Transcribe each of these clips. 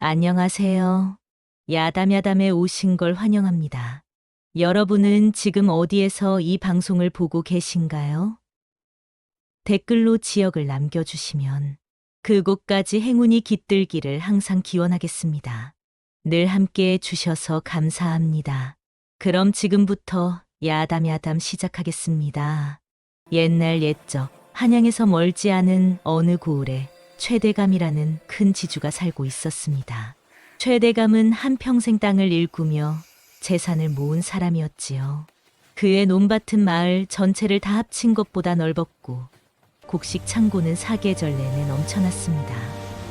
안녕하세요. 야담야담에 오신 걸 환영합니다. 여러분은 지금 어디에서 이 방송을 보고 계신가요? 댓글로 지역을 남겨주시면 그곳까지 행운이 깃들기를 항상 기원하겠습니다. 늘 함께 해주셔서 감사합니다. 그럼 지금부터 야담야담 시작하겠습니다. 옛날 옛적 한양에서 멀지 않은 어느 고을에 최대감이라는 큰 지주가 살고 있었습니다. 최대감은 한평생 땅을 일구며 재산을 모은 사람이었지요. 그의 논밭은 마을 전체를 다 합친 것보다 넓었고 곡식 창고는 사계절 내내 넘쳐났습니다.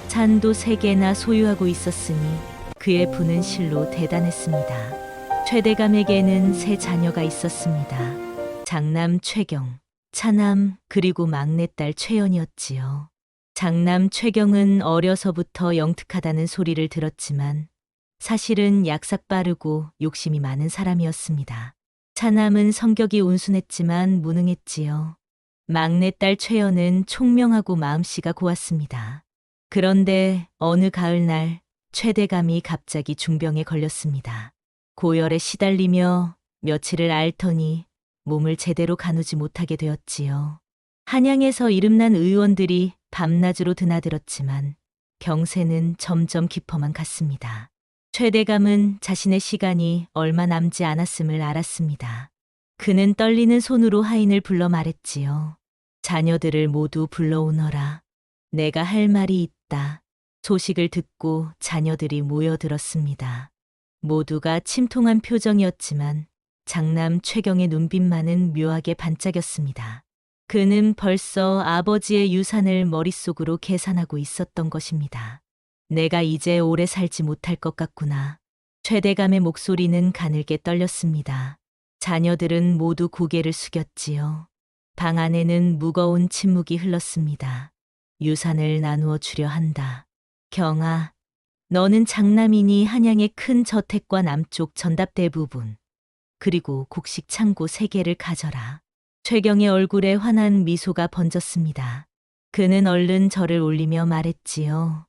잔도 3개나 소유하고 있었으니 그의 부는 실로 대단했습니다. 최대감에게는 3자녀가 있었습니다. 장남 최경, 차남 그리고 막내딸 최연이었지요. 장남 최경은 어려서부터 영특하다는 소리를 들었지만 사실은 약삭 빠르고 욕심이 많은 사람이었습니다. 차남은 성격이 온순했지만 무능했지요. 막내딸 최연은 총명하고 마음씨가 고왔습니다. 그런데 어느 가을날 최대감이 갑자기 중병에 걸렸습니다. 고열에 시달리며 며칠을 앓더니 몸을 제대로 가누지 못하게 되었지요. 한양에서 이름난 의원들이 밤낮으로 드나들었지만 병세는 점점 깊어만 갔습니다. 최대감은 자신의 시간이 얼마 남지 않았음을 알았습니다. 그는 떨리는 손으로 하인을 불러 말했지요. 자녀들을 모두 불러오너라. 내가 할 말이 있다. 소식을 듣고 자녀들이 모여들었습니다. 모두가 침통한 표정이었지만 장남 최경의 눈빛만은 묘하게 반짝였습니다. 그는 벌써 아버지의 유산을 머릿속으로 계산하고 있었던 것입니다. 내가 이제 오래 살지 못할 것 같구나. 최대감의 목소리는 가늘게 떨렸습니다. 자녀들은 모두 고개를 숙였지요. 방 안에는 무거운 침묵이 흘렀습니다. 유산을 나누어 주려 한다. 경아, 너는 장남이니 한양의 큰 저택과 남쪽 전답대 부분, 그리고 곡식 창고 3개를 가져라. 최경의 얼굴에 환한 미소가 번졌습니다. 그는 얼른 절을 올리며 말했지요.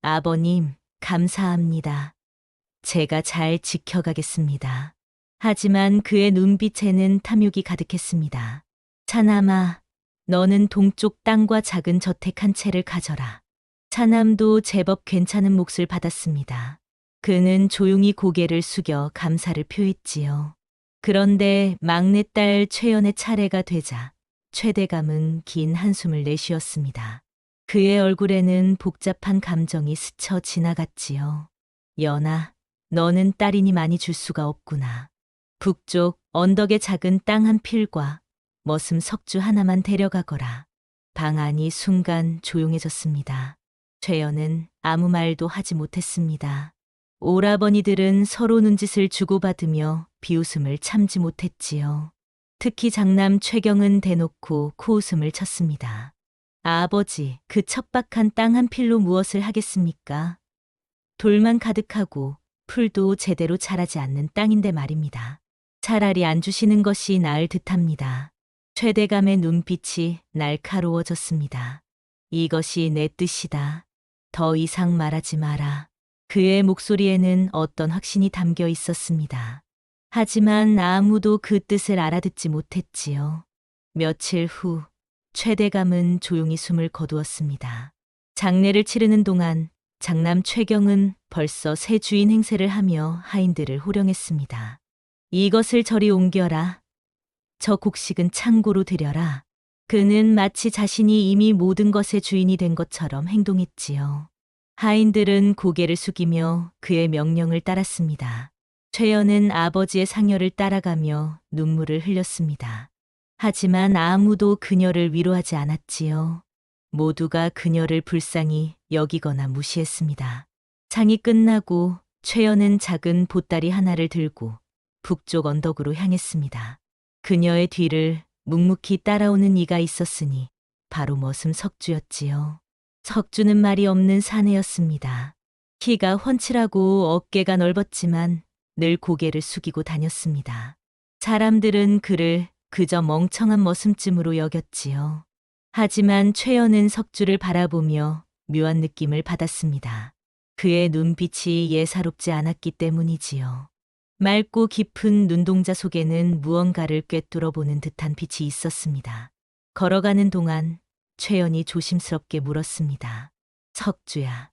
아버님, 감사합니다. 제가 잘 지켜가겠습니다. 하지만 그의 눈빛에는 탐욕이 가득했습니다. 차남아, 너는 동쪽 땅과 작은 저택 한 채를 가져라. 차남도 제법 괜찮은 몫을 받았습니다. 그는 조용히 고개를 숙여 감사를 표했지요. 그런데 막내딸 최연의 차례가 되자 최대감은 긴 한숨을 내쉬었습니다. 그의 얼굴에는 복잡한 감정이 스쳐 지나갔지요. 연아, 너는 딸이니 많이 줄 수가 없구나. 북쪽 언덕의 작은 땅 한 필과 머슴 석주 하나만 데려가거라. 방 안이 순간 조용해졌습니다. 최연은 아무 말도 하지 못했습니다. 오라버니들은 서로 눈짓을 주고받으며 비웃음을 참지 못했지요. 특히 장남 최경은 대놓고 코웃음을 쳤습니다. 아버지, 그 척박한 땅 한 필로 무엇을 하겠습니까? 돌만 가득하고 풀도 제대로 자라지 않는 땅인데 말입니다. 차라리 안 주시는 것이 나을 듯합니다. 최대감의 눈빛이 날카로워졌습니다. 이것이 내 뜻이다. 더 이상 말하지 마라. 그의 목소리에는 어떤 확신이 담겨 있었습니다. 하지만 아무도 그 뜻을 알아듣지 못했지요. 며칠 후 최대감은 조용히 숨을 거두었습니다. 장례를 치르는 동안 장남 최경은 벌써 새 주인 행세를 하며 하인들을 호령했습니다. 이것을 저리 옮겨라. 저 곡식은 창고로 들여라. 그는 마치 자신이 이미 모든 것의 주인이 된 것처럼 행동했지요. 하인들은 고개를 숙이며 그의 명령을 따랐습니다. 최연은 아버지의 상여를 따라가며 눈물을 흘렸습니다. 하지만 아무도 그녀를 위로하지 않았지요. 모두가 그녀를 불쌍히 여기거나 무시했습니다. 장이 끝나고 최연은 작은 보따리 하나를 들고 북쪽 언덕으로 향했습니다. 그녀의 뒤를 묵묵히 따라오는 이가 있었으니 바로 머슴 석주였지요. 석주는 말이 없는 사내였습니다. 키가 훤칠하고 어깨가 넓었지만 늘 고개를 숙이고 다녔습니다. 사람들은 그를 그저 멍청한 머슴쯤으로 여겼지요. 하지만 최연은 석주를 바라보며 묘한 느낌을 받았습니다. 그의 눈빛이 예사롭지 않았기 때문이지요. 맑고 깊은 눈동자 속에는 무언가를 꿰뚫어 보는 듯한 빛이 있었습니다. 걸어가는 동안 최연이 조심스럽게 물었습니다. 석주야,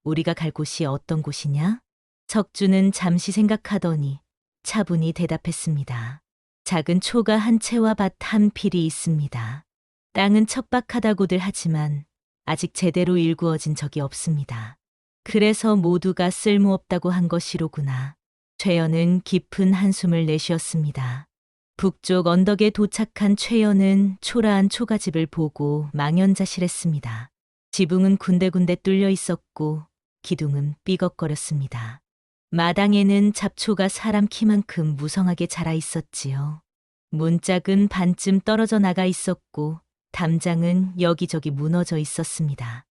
우리가 갈 곳이 어떤 곳이냐? 석주는 잠시 생각하더니 차분히 대답했습니다. 작은 초가 한 채와 밭 한 필이 있습니다. 땅은 척박하다고들 하지만 아직 제대로 일구어진 적이 없습니다. 그래서 모두가 쓸모없다고 한 것이로구나. 최연은 깊은 한숨을 내쉬었습니다. 북쪽 언덕에 도착한 최연은 초라한 초가집을 보고 망연자실했습니다. 지붕은 군데군데 뚫려 있었고 기둥은 삐걱거렸습니다. 마당에는 잡초가 사람 키만큼 무성하게 자라 있었지요. 문짝은 반쯤 떨어져 나가 있었고 담장은 여기저기 무너져 있었습니다.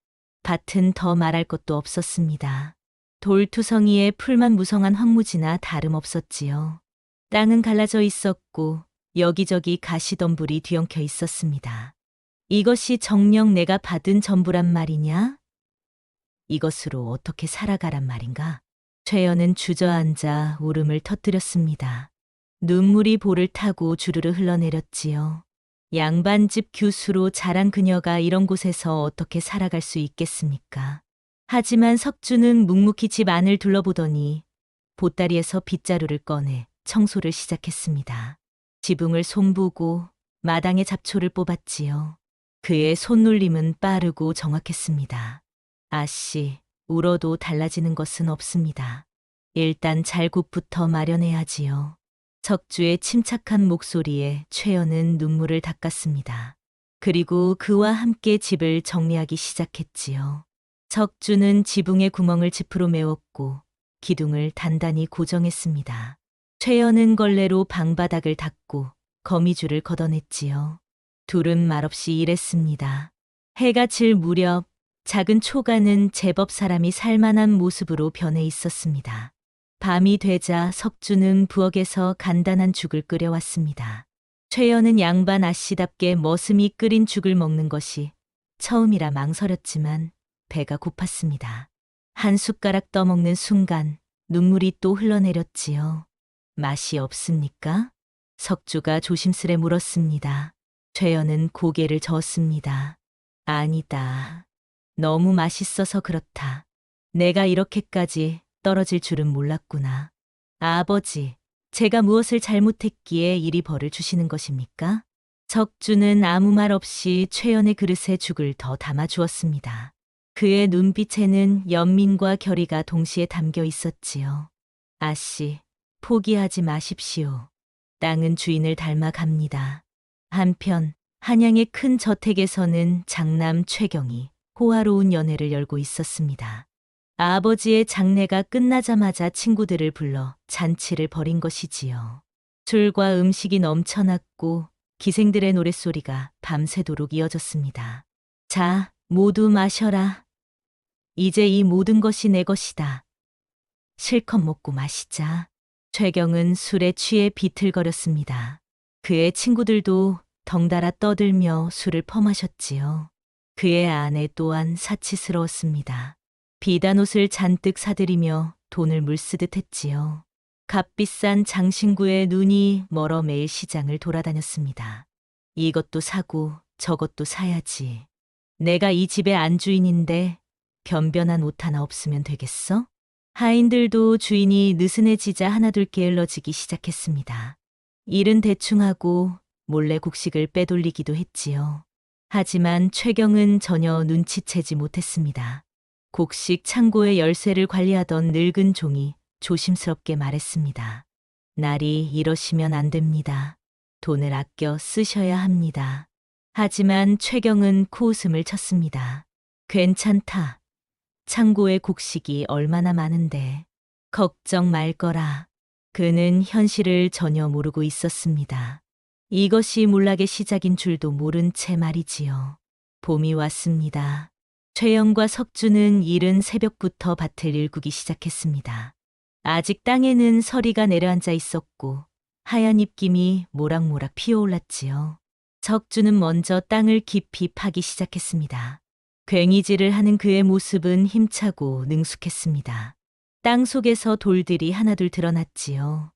밭은 더 말할 것도 없었습니다. 돌투성이에 풀만 무성한 황무지나 다름없었지요. 땅은 갈라져 있었고 여기저기 가시덤불이 뒤엉켜 있었습니다. 이것이 정녕 내가 받은 전부란 말이냐? 이것으로 어떻게 살아가란 말인가? 최연은 주저앉아 울음을 터뜨렸습니다. 눈물이 볼을 타고 주르르 흘러내렸지요. 양반집 교수로 자란 그녀가 이런 곳에서 어떻게 살아갈 수 있겠습니까? 하지만 석주는 묵묵히 집 안을 둘러보더니 보따리에서 빗자루를 꺼내 청소를 시작했습니다. 지붕을 손보고 마당에 잡초를 뽑았지요. 그의 손놀림은 빠르고 정확했습니다. 아씨, 울어도 달라지는 것은 없습니다. 일단 잘국부터 마련해야지요. 석주의 침착한 목소리에 최연은 눈물을 닦았습니다. 그리고 그와 함께 집을 정리하기 시작했지요. 석주는 지붕의 구멍을 짚으로 메웠고 기둥을 단단히 고정했습니다. 최연은 걸레로 방바닥을 닦고 거미줄을 걷어냈지요. 둘은 말없이 일했습니다. 해가 질 무렵 작은 초가는 제법 사람이 살만한 모습으로 변해 있었습니다. 밤이 되자 석주는 부엌에서 간단한 죽을 끓여왔습니다. 최연은 양반 아씨답게 머슴이 끓인 죽을 먹는 것이 처음이라 망설였지만 배가 고팠습니다. 한 숟가락 떠먹는 순간 눈물이 또 흘러내렸지요. 맛이 없습니까? 석주가 조심스레 물었습니다. 최연은 고개를 저었습니다. 아니다. 너무 맛있어서 그렇다. 내가 이렇게까지 떨어질 줄은 몰랐구나. 아버지, 제가 무엇을 잘못했기에 이리 벌을 주시는 것입니까? 석주는 아무 말 없이 최연의 그릇에 죽을 더 담아 주었습니다. 그의 눈빛에는 연민과 결의가 동시에 담겨 있었지요. 아씨, 포기하지 마십시오. 땅은 주인을 닮아갑니다. 한편 한양의 큰 저택에서는 장남 최경이 호화로운 연회를 열고 있었습니다. 아버지의 장례가 끝나자마자 친구들을 불러 잔치를 벌인 것이지요. 술과 음식이 넘쳐났고 기생들의 노랫소리가 밤새도록 이어졌습니다. 자, 모두 마셔라. 이제 이 모든 것이 내 것이다. 실컷 먹고 마시자. 최경은 술에 취해 비틀거렸습니다. 그의 친구들도 덩달아 떠들며 술을 퍼마셨지요. 그의 아내 또한 사치스러웠습니다. 비단 옷을 잔뜩 사들이며 돈을 물쓰듯 했지요. 값비싼 장신구의 눈이 멀어 매일 시장을 돌아다녔습니다. 이것도 사고 저것도 사야지. 내가 이 집의 안주인인데 변변한 옷 하나 없으면 되겠어? 하인들도 주인이 느슨해지자 하나둘 게을러지기 시작했습니다. 일은 대충 하고 몰래 곡식을 빼돌리기도 했지요. 하지만 최경은 전혀 눈치채지 못했습니다. 곡식 창고의 열쇠를 관리하던 늙은 종이 조심스럽게 말했습니다. 날이 이러시면 안 됩니다. 돈을 아껴 쓰셔야 합니다. 하지만 최경은 코웃음을 쳤습니다. 괜찮다. 창고에 곡식이 얼마나 많은데. 걱정 말 거라. 그는 현실을 전혀 모르고 있었습니다. 이것이 몰락의 시작인 줄도 모른 채 말이지요. 봄이 왔습니다. 최영과 석주는 이른 새벽부터 밭을 일구기 시작했습니다. 아직 땅에는 서리가 내려앉아 있었고 하얀 입김이 모락모락 피어올랐지요. 석주는 먼저 땅을 깊이 파기 시작했습니다. 괭이질을 하는 그의 모습은 힘차고 능숙했습니다. 땅 속에서 돌들이 하나둘 드러났지요.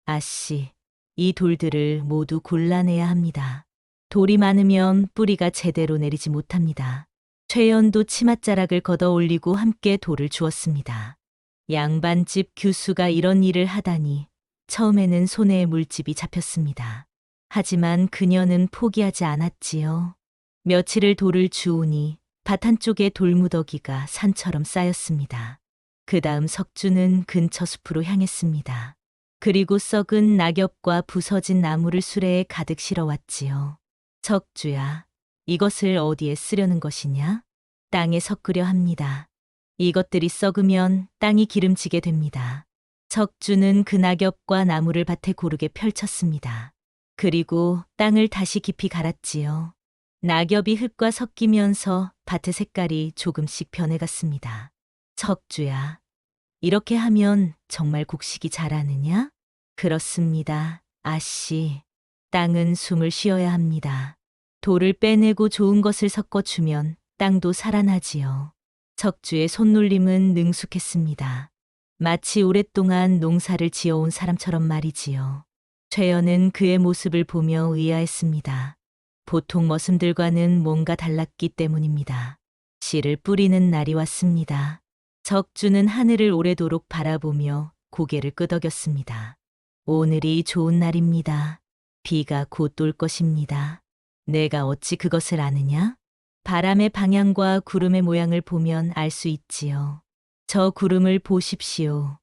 아씨, 이 돌들을 모두 골라내야 합니다. 돌이 많으면 뿌리가 제대로 내리지 못합니다. 최연도 치맛자락을 걷어 올리고 함께 돌을 주었습니다. 양반집 규수가 이런 일을 하다니 처음에는 손에 물집이 잡혔습니다. 하지만 그녀는 포기하지 않았지요. 며칠을 돌을 주우니 밭 한쪽에 돌무더기가 산처럼 쌓였습니다. 그 다음 석주는 근처 숲으로 향했습니다. 그리고 썩은 낙엽과 부서진 나무를 수레에 가득 실어왔지요. 석주야, 이것을 어디에 쓰려는 것이냐? 땅에 섞으려 합니다. 이것들이 썩으면 땅이 기름지게 됩니다. 석주는 그 낙엽과 나무를 밭에 고르게 펼쳤습니다. 그리고 땅을 다시 깊이 갈았지요. 낙엽이 흙과 섞이면서 밭의 색깔이 조금씩 변해갔습니다. 석주야, 이렇게 하면 정말 곡식이 자라느냐? 그렇습니다, 아씨. 땅은 숨을 쉬어야 합니다. 돌을 빼내고 좋은 것을 섞어주면 땅도 살아나지요. 석주의 손놀림은 능숙했습니다. 마치 오랫동안 농사를 지어온 사람처럼 말이지요. 최연은 그의 모습을 보며 의아했습니다. 보통 머슴들과는 뭔가 달랐기 때문입니다. 씨를 뿌리는 날이 왔습니다. 석주는 하늘을 오래도록 바라보며 고개를 끄덕였습니다. 오늘이 좋은 날입니다. 비가 곧 올 것입니다. 내가 어찌 그것을 아느냐? 바람의 방향과 구름의 모양을 보면 알 수 있지요. 저 구름을 보십시오.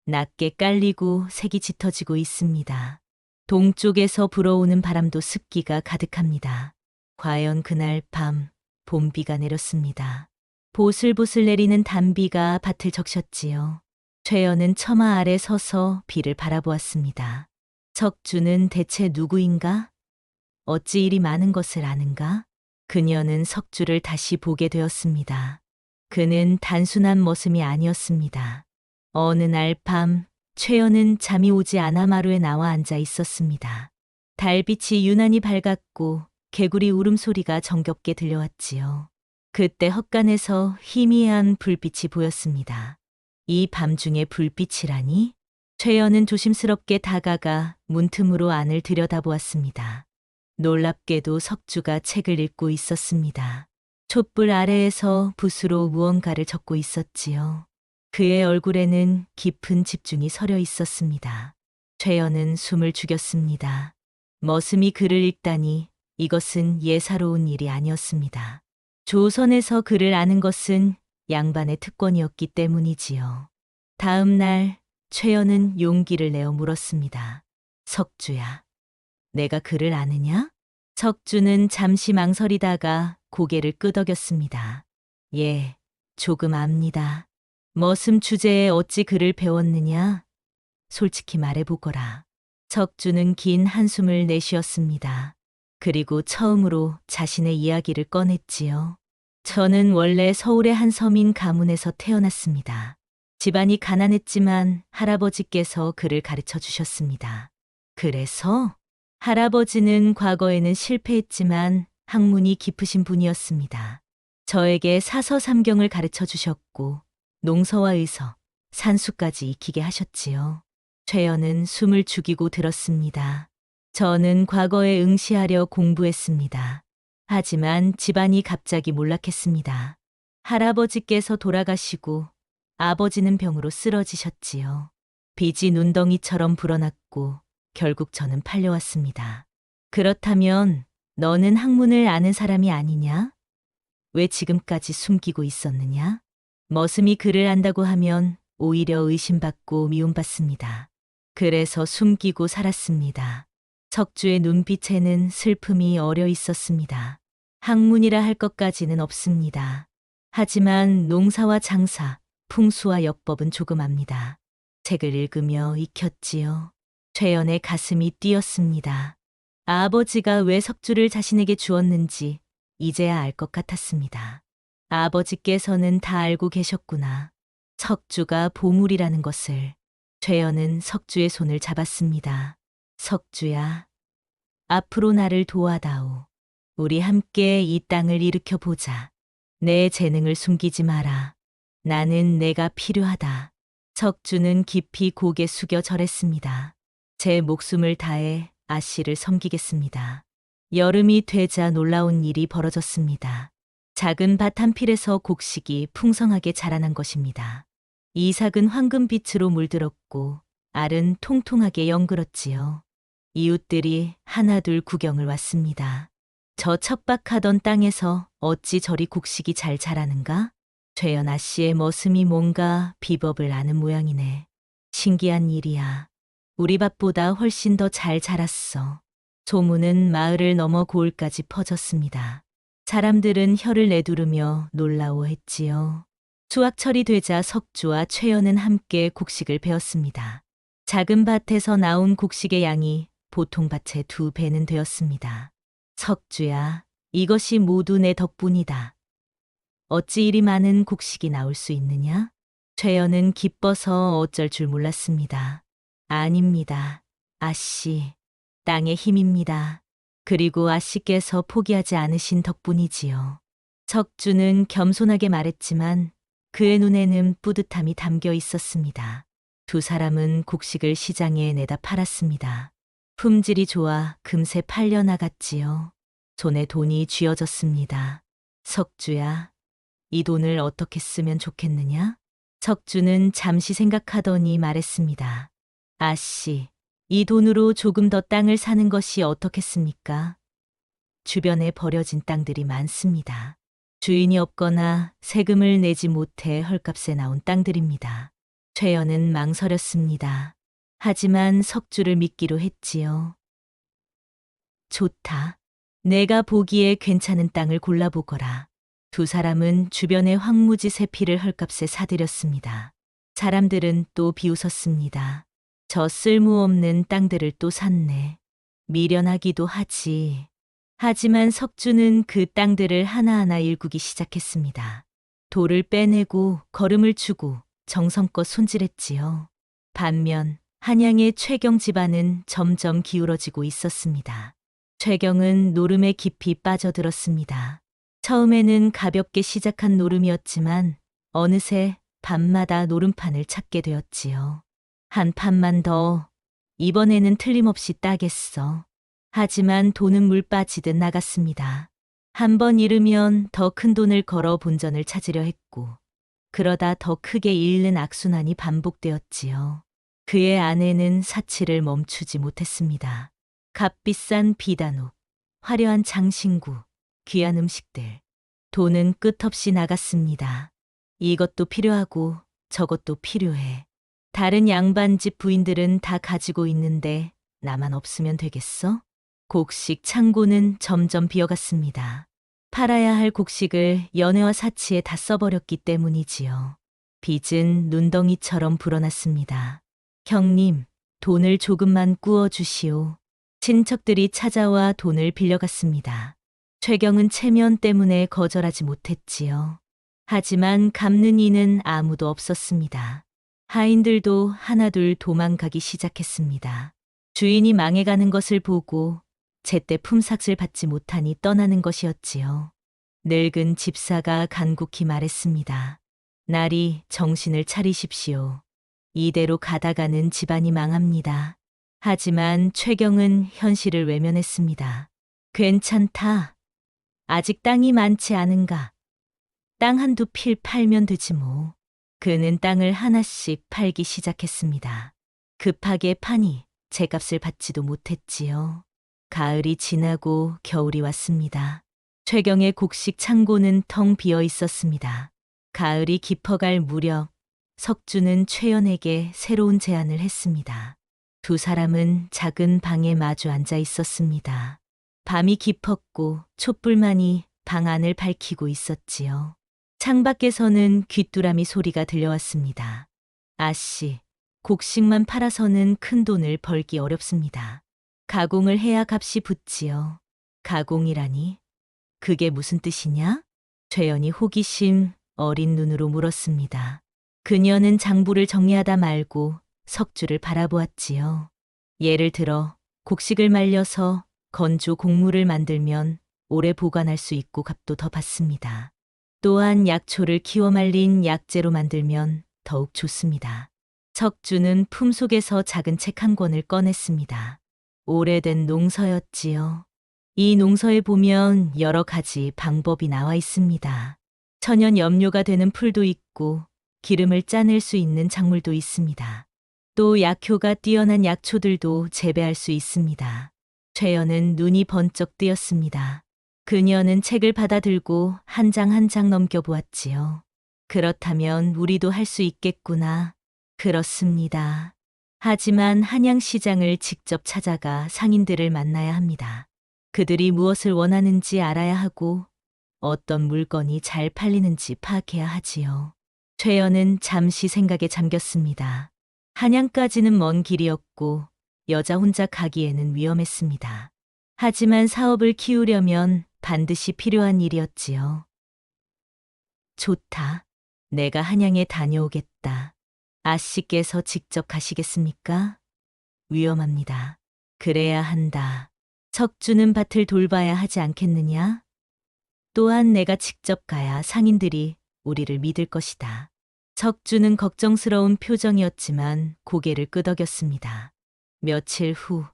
낮게 깔리고 색이 짙어지고 있습니다. 동쪽에서 불어오는 바람도 습기가 가득합니다. 과연 그날 밤 봄비가 내렸습니다. 보슬보슬 내리는 단비가 밭을 적셨지요. 최연은 처마 아래 서서 비를 바라보았습니다. 석주는 대체 누구인가? 어찌 이리 많은 것을 아는가? 그녀는 석주를 다시 보게 되었습니다. 그는 단순한 머슴이 아니었습니다. 어느 날 밤 최연은 잠이 오지 않아 마루에 나와 앉아 있었습니다. 달빛이 유난히 밝았고 개구리 울음소리가 정겹게 들려왔지요. 그때 헛간에서 희미한 불빛이 보였습니다. 이 밤중에 불빛이라니? 최연은 조심스럽게 다가가 문틈으로 안을 들여다보았습니다. 놀랍게도 석주가 책을 읽고 있었습니다. 촛불 아래에서 붓으로 무언가를 적고 있었지요. 그의 얼굴에는 깊은 집중이 서려 있었습니다. 최연은 숨을 죽였습니다. 머슴이 글을 읽다니 이것은 예사로운 일이 아니었습니다. 조선에서 글을 아는 것은 양반의 특권이었기 때문이지요. 다음 날 최연은 용기를 내어 물었습니다. 석주야, 내가 글을 아느냐? 석주는 잠시 망설이다가 고개를 끄덕였습니다. 예, 조금 압니다. 머슴 주제에 어찌 글을 배웠느냐? 솔직히 말해보거라. 석주는 긴 한숨을 내쉬었습니다. 그리고 처음으로 자신의 이야기를 꺼냈지요. 저는 원래 서울의 한 서민 가문에서 태어났습니다. 집안이 가난했지만 할아버지께서 글을 가르쳐 주셨습니다. 그래서 할아버지는 과거에는 실패했지만 학문이 깊으신 분이었습니다. 저에게 사서삼경을 가르쳐 주셨고 농서와 의서, 산수까지 익히게 하셨지요. 최연은 숨을 죽이고 들었습니다. 저는 과거에 응시하려 공부했습니다. 하지만 집안이 갑자기 몰락했습니다. 할아버지께서 돌아가시고 아버지는 병으로 쓰러지셨지요. 빚이 눈덩이처럼 불어났고 결국 저는 팔려왔습니다. 그렇다면 너는 학문을 아는 사람이 아니냐? 왜 지금까지 숨기고 있었느냐? 머슴이 글을 안다고 하면 오히려 의심받고 미움받습니다. 그래서 숨기고 살았습니다. 석주의 눈빛에는 슬픔이 어려 있었습니다. 학문이라 할 것까지는 없습니다. 하지만 농사와 장사, 풍수와 역법은 조금 압니다. 책을 읽으며 익혔지요. 최연의 가슴이 뛰었습니다. 아버지가 왜 석주를 자신에게 주었는지 이제야 알 것 같았습니다. 아버지께서는 다 알고 계셨구나. 석주가 보물이라는 것을. 최연은 석주의 손을 잡았습니다. 석주야, 앞으로 나를 도와다오. 우리 함께 이 땅을 일으켜 보자. 내 재능을 숨기지 마라. 나는 내가 필요하다. 석주는 깊이 고개 숙여 절했습니다. 제 목숨을 다해 아씨를 섬기겠습니다. 여름이 되자 놀라운 일이 벌어졌습니다. 작은 밭 한 필에서 곡식이 풍성하게 자라난 것입니다. 이삭은 황금빛으로 물들었고 알은 통통하게 연그렀지요. 이웃들이 하나둘 구경을 왔습니다. 저 척박하던 땅에서 어찌 저리 곡식이 잘 자라는가? 최연아 씨의 머슴이 뭔가 비법을 아는 모양이네. 신기한 일이야. 우리 밭보다 훨씬 더 잘 자랐어. 소문은 마을을 넘어 고을까지 퍼졌습니다. 사람들은 혀를 내두르며 놀라워했지요. 수확철이 되자 석주와 최연은 함께 곡식을 베었습니다. 작은 밭에서 나온 곡식의 양이 보통 밭의 2배는 되었습니다. 석주야, 이것이 모두 내 덕분이다. 어찌 이리 많은 곡식이 나올 수 있느냐? 최연은 기뻐서 어쩔 줄 몰랐습니다. 아닙니다. 아씨, 땅의 힘입니다. 그리고 아씨께서 포기하지 않으신 덕분이지요. 석주는 겸손하게 말했지만 그의 눈에는 뿌듯함이 담겨 있었습니다. 두 사람은 곡식을 시장에 내다 팔았습니다. 품질이 좋아 금세 팔려나갔지요. 손에 돈이 쥐어졌습니다. 석주야, 이 돈을 어떻게 쓰면 좋겠느냐? 석주는 잠시 생각하더니 말했습니다. 아씨, 이 돈으로 조금 더 땅을 사는 것이 어떻겠습니까? 주변에 버려진 땅들이 많습니다. 주인이 없거나 세금을 내지 못해 헐값에 나온 땅들입니다. 최연은 망설였습니다. 하지만 석주를 믿기로 했지요. 좋다. 내가 보기에 괜찮은 땅을 골라보거라. 두 사람은 주변의 황무지 세 필을 헐값에 사들였습니다. 사람들은 또 비웃었습니다. 저 쓸모없는 땅들을 또 샀네. 미련하기도 하지. 하지만 석주는 그 땅들을 하나하나 일구기 시작했습니다. 돌을 빼내고 거름을 주고 정성껏 손질했지요. 반면 한양의 최경 집안은 점점 기울어지고 있었습니다. 최경은 노름에 깊이 빠져들었습니다. 처음에는 가볍게 시작한 노름이었지만 어느새 밤마다 노름판을 찾게 되었지요. 한 판만 더, 이번에는 틀림없이 따겠어. 하지만 돈은 물 빠지듯 나갔습니다. 한 번 잃으면 더 큰 돈을 걸어 본전을 찾으려 했고, 그러다 더 크게 잃는 악순환이 반복되었지요. 그의 아내는 사치를 멈추지 못했습니다. 값비싼 비단옷, 화려한 장신구, 귀한 음식들. 돈은 끝없이 나갔습니다. 이것도 필요하고 저것도 필요해. 다른 양반집 부인들은 다 가지고 있는데 나만 없으면 되겠어? 곡식 창고는 점점 비어갔습니다. 팔아야 할 곡식을 연애와 사치에 다 써버렸기 때문이지요. 빚은 눈덩이처럼 불어났습니다. 형님, 돈을 조금만 꾸어주시오. 친척들이 찾아와 돈을 빌려갔습니다. 최경은 체면 때문에 거절하지 못했지요. 하지만 갚는 이는 아무도 없었습니다. 하인들도 하나둘 도망가기 시작했습니다. 주인이 망해가는 것을 보고 제때 품삯을 받지 못하니 떠나는 것이었지요. 늙은 집사가 간곡히 말했습니다. 나리, 정신을 차리십시오. 이대로 가다가는 집안이 망합니다. 하지만 최경은 현실을 외면했습니다. 괜찮다. 아직 땅이 많지 않은가. 땅 한두 필 팔면 되지 뭐. 그는 땅을 하나씩 팔기 시작했습니다. 급하게 파니 제값을 받지도 못했지요. 가을이 지나고 겨울이 왔습니다. 최경의 곡식 창고는 텅 비어 있었습니다. 가을이 깊어갈 무렵 석주는 최연에게 새로운 제안을 했습니다. 두 사람은 작은 방에 마주 앉아 있었습니다. 밤이 깊었고 촛불만이 방 안을 밝히고 있었지요. 창밖에서는 귀뚜라미 소리가 들려왔습니다. 아씨, 곡식만 팔아서는 큰 돈을 벌기 어렵습니다. 가공을 해야 값이 붙지요. 가공이라니? 그게 무슨 뜻이냐? 최연이 호기심 어린 눈으로 물었습니다. 그녀는 장부를 정리하다 말고 석주를 바라보았지요. 예를 들어 곡식을 말려서 건조 곡물을 만들면 오래 보관할 수 있고 값도 더 받습니다. 또한 약초를 키워 말린 약재로 만들면 더욱 좋습니다. 석주는 품속에서 작은 책 한 권을 꺼냈습니다. 오래된 농서였지요. 이 농서에 보면 여러 가지 방법이 나와 있습니다. 천연 염료가 되는 풀도 있고 기름을 짜낼 수 있는 작물도 있습니다. 또 약효가 뛰어난 약초들도 재배할 수 있습니다. 최연은 눈이 번쩍 뜨였습니다. 그녀는 책을 받아들고 한 장 한 장 넘겨보았지요. 그렇다면 우리도 할 수 있겠구나. 그렇습니다. 하지만 한양시장을 직접 찾아가 상인들을 만나야 합니다. 그들이 무엇을 원하는지 알아야 하고 어떤 물건이 잘 팔리는지 파악해야 하지요. 최연은 잠시 생각에 잠겼습니다. 한양까지는 먼 길이었고 여자 혼자 가기에는 위험했습니다. 하지만 사업을 키우려면 반드시 필요한 일이었지요. 좋다. 내가 한양에 다녀오겠다. 아씨께서 직접 가시겠습니까? 위험합니다. 그래야 한다. 석주는 밭을 돌봐야 하지 않겠느냐? 또한 내가 직접 가야 상인들이 우리를 믿을 것이다. 석주는 걱정스러운 표정이었지만 고개를 끄덕였습니다. 며칠 후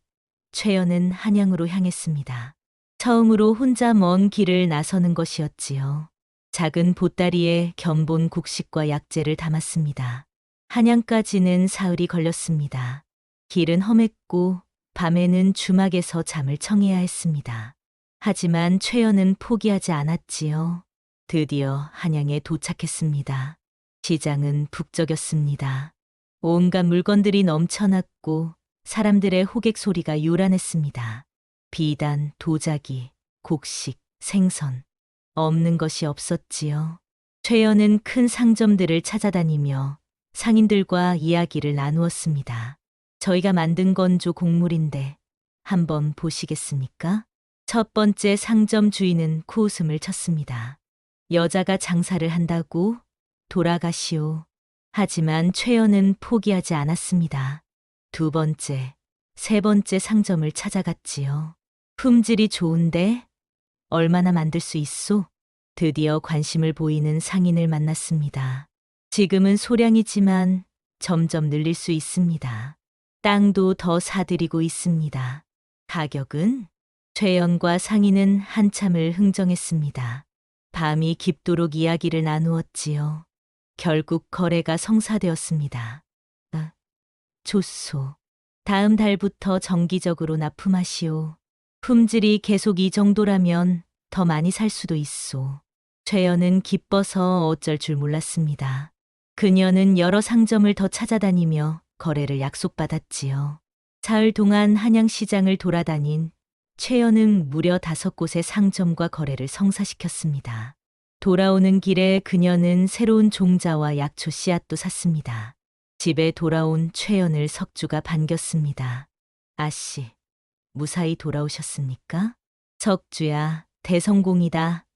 최연은 한양으로 향했습니다. 처음으로 혼자 먼 길을 나서는 것이었지요. 작은 보따리에 견본 곡식과 약재를 담았습니다. 한양까지는 사흘이 걸렸습니다. 길은 험했고 밤에는 주막에서 잠을 청해야 했습니다. 하지만 최연은 포기하지 않았지요. 드디어 한양에 도착했습니다. 시장은 북적였습니다. 온갖 물건들이 넘쳐났고 사람들의 호객 소리가 요란했습니다. 비단, 도자기, 곡식, 생선. 없는 것이 없었지요. 최연은 큰 상점들을 찾아다니며 상인들과 이야기를 나누었습니다. 저희가 만든 건조 곡물인데 한번 보시겠습니까? 첫 번째 상점 주인은 코웃음을 쳤습니다. 여자가 장사를 한다고? 돌아가시오. 하지만 최연은 포기하지 않았습니다. 두 번째, 세 번째 상점을 찾아갔지요. 품질이 좋은데 얼마나 만들 수 있소? 드디어 관심을 보이는 상인을 만났습니다. 지금은 소량이지만 점점 늘릴 수 있습니다. 땅도 더 사들이고 있습니다. 가격은? 최연과 상인은 한참을 흥정했습니다. 밤이 깊도록 이야기를 나누었지요. 결국 거래가 성사되었습니다. 좋소. 다음 달부터 정기적으로 납품하시오. 품질이 계속 이 정도라면 더 많이 살 수도 있소. 최연은 기뻐서 어쩔 줄 몰랐습니다. 그녀는 여러 상점을 더 찾아다니며 거래를 약속받았지요. 사흘 동안 한양시장을 돌아다닌 최연은 무려 5곳의 상점과 거래를 성사시켰습니다. 돌아오는 길에 그녀는 새로운 종자와 약초 씨앗도 샀습니다. 집에 돌아온 최연을 석주가 반겼습니다. 아씨, 무사히 돌아오셨습니까? 석주야, 대성공이다.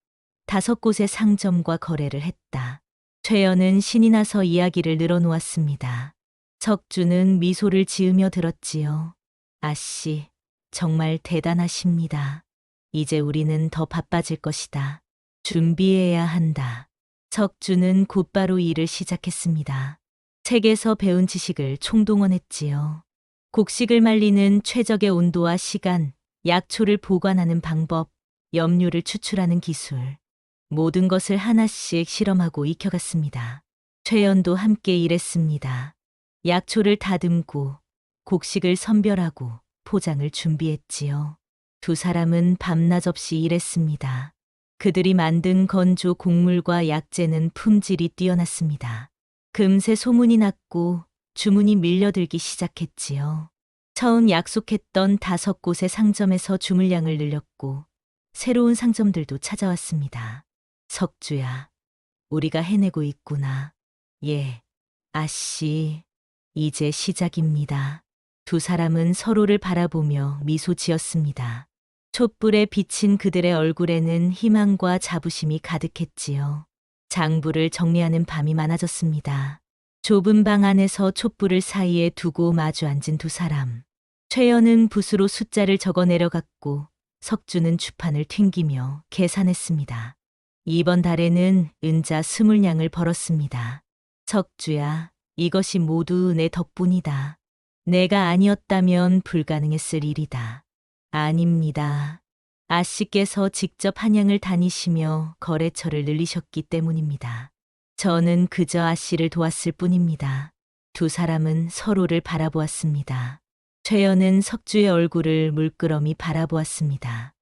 5곳의 상점과 거래를 했다. 최연은 신이 나서 이야기를 늘어놓았습니다. 석주는 미소를 지으며 들었지요. 아씨, 정말 대단하십니다. 이제 우리는 더 바빠질 것이다. 준비해야 한다. 석주는 곧바로 일을 시작했습니다. 책에서 배운 지식을 총동원했지요. 곡식을 말리는 최적의 온도와 시간, 약초를 보관하는 방법, 염료를 추출하는 기술. 모든 것을 하나씩 실험하고 익혀갔습니다. 최연도 함께 일했습니다. 약초를 다듬고 곡식을 선별하고 포장을 준비했지요. 두 사람은 밤낮 없이 일했습니다. 그들이 만든 건조 곡물과 약재는 품질이 뛰어났습니다. 금세 소문이 났고 주문이 밀려들기 시작했지요. 처음 약속했던 5곳의 상점에서 주물량을 늘렸고 새로운 상점들도 찾아왔습니다. 석주야, 우리가 해내고 있구나. 예, 아씨, 이제 시작입니다. 두 사람은 서로를 바라보며 미소 지었습니다. 촛불에 비친 그들의 얼굴에는 희망과 자부심이 가득했지요. 장부를 정리하는 밤이 많아졌습니다. 좁은 방 안에서 촛불을 사이에 두고 마주 앉은 두 사람. 최연은 붓으로 숫자를 적어 내려갔고 석주는 주판을 튕기며 계산했습니다. 이번 달에는 은자 20냥을 벌었습니다. 석주야, 이것이 모두 내 덕분이다. 내가 아니었다면 불가능했을 일이다. 아닙니다. 아씨께서 직접 한양을 다니시며 거래처를 늘리셨기 때문입니다. 저는 그저 아씨를 도왔을 뿐입니다. 두 사람은 서로를 바라보았습니다. 최연은 석주의 얼굴을 물끄러미 바라보았습니다.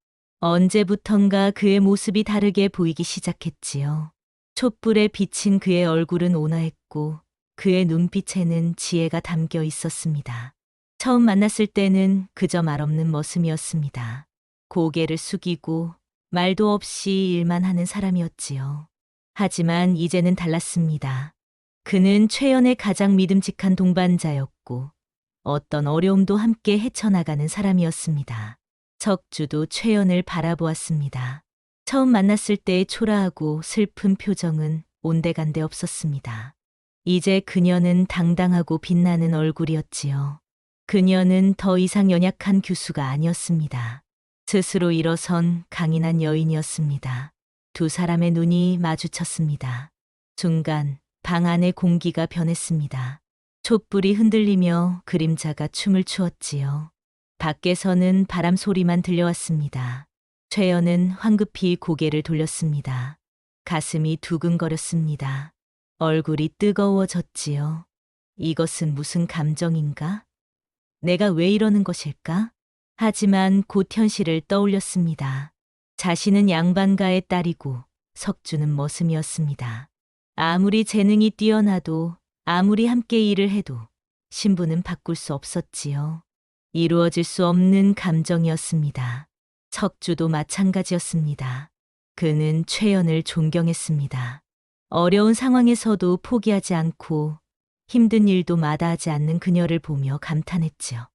언제부턴가 그의 모습이 다르게 보이기 시작했지요. 촛불에 비친 그의 얼굴은 온화했고 그의 눈빛에는 지혜가 담겨 있었습니다. 처음 만났을 때는 그저 말없는 머슴이었습니다. 고개를 숙이고 말도 없이 일만 하는 사람이었지요. 하지만 이제는 달랐습니다. 그는 최연의 가장 믿음직한 동반자였고 어떤 어려움도 함께 헤쳐나가는 사람이었습니다. 석주도 최연을 바라보았습니다. 처음 만났을 때의 초라하고 슬픈 표정은 온데간데 없었습니다. 이제 그녀는 당당하고 빛나는 얼굴이었지요. 그녀는 더 이상 연약한 교수가 아니었습니다. 스스로 일어선 강인한 여인이었습니다. 두 사람의 눈이 마주쳤습니다. 순간 방 안의 공기가 변했습니다. 촛불이 흔들리며 그림자가 춤을 추었지요. 밖에서는 바람 소리만 들려왔습니다. 최연은 황급히 고개를 돌렸습니다. 가슴이 두근거렸습니다. 얼굴이 뜨거워졌지요. 이것은 무슨 감정인가? 내가 왜 이러는 것일까? 하지만 곧 현실을 떠올렸습니다. 자신은 양반가의 딸이고 석주는 머슴이었습니다. 아무리 재능이 뛰어나도 아무리 함께 일을 해도 신분은 바꿀 수 없었지요. 이루어질 수 없는 감정이었습니다. 석주도 마찬가지였습니다. 그는 최연을 존경했습니다. 어려운 상황에서도 포기하지 않고 힘든 일도 마다하지 않는 그녀를 보며 감탄했지요.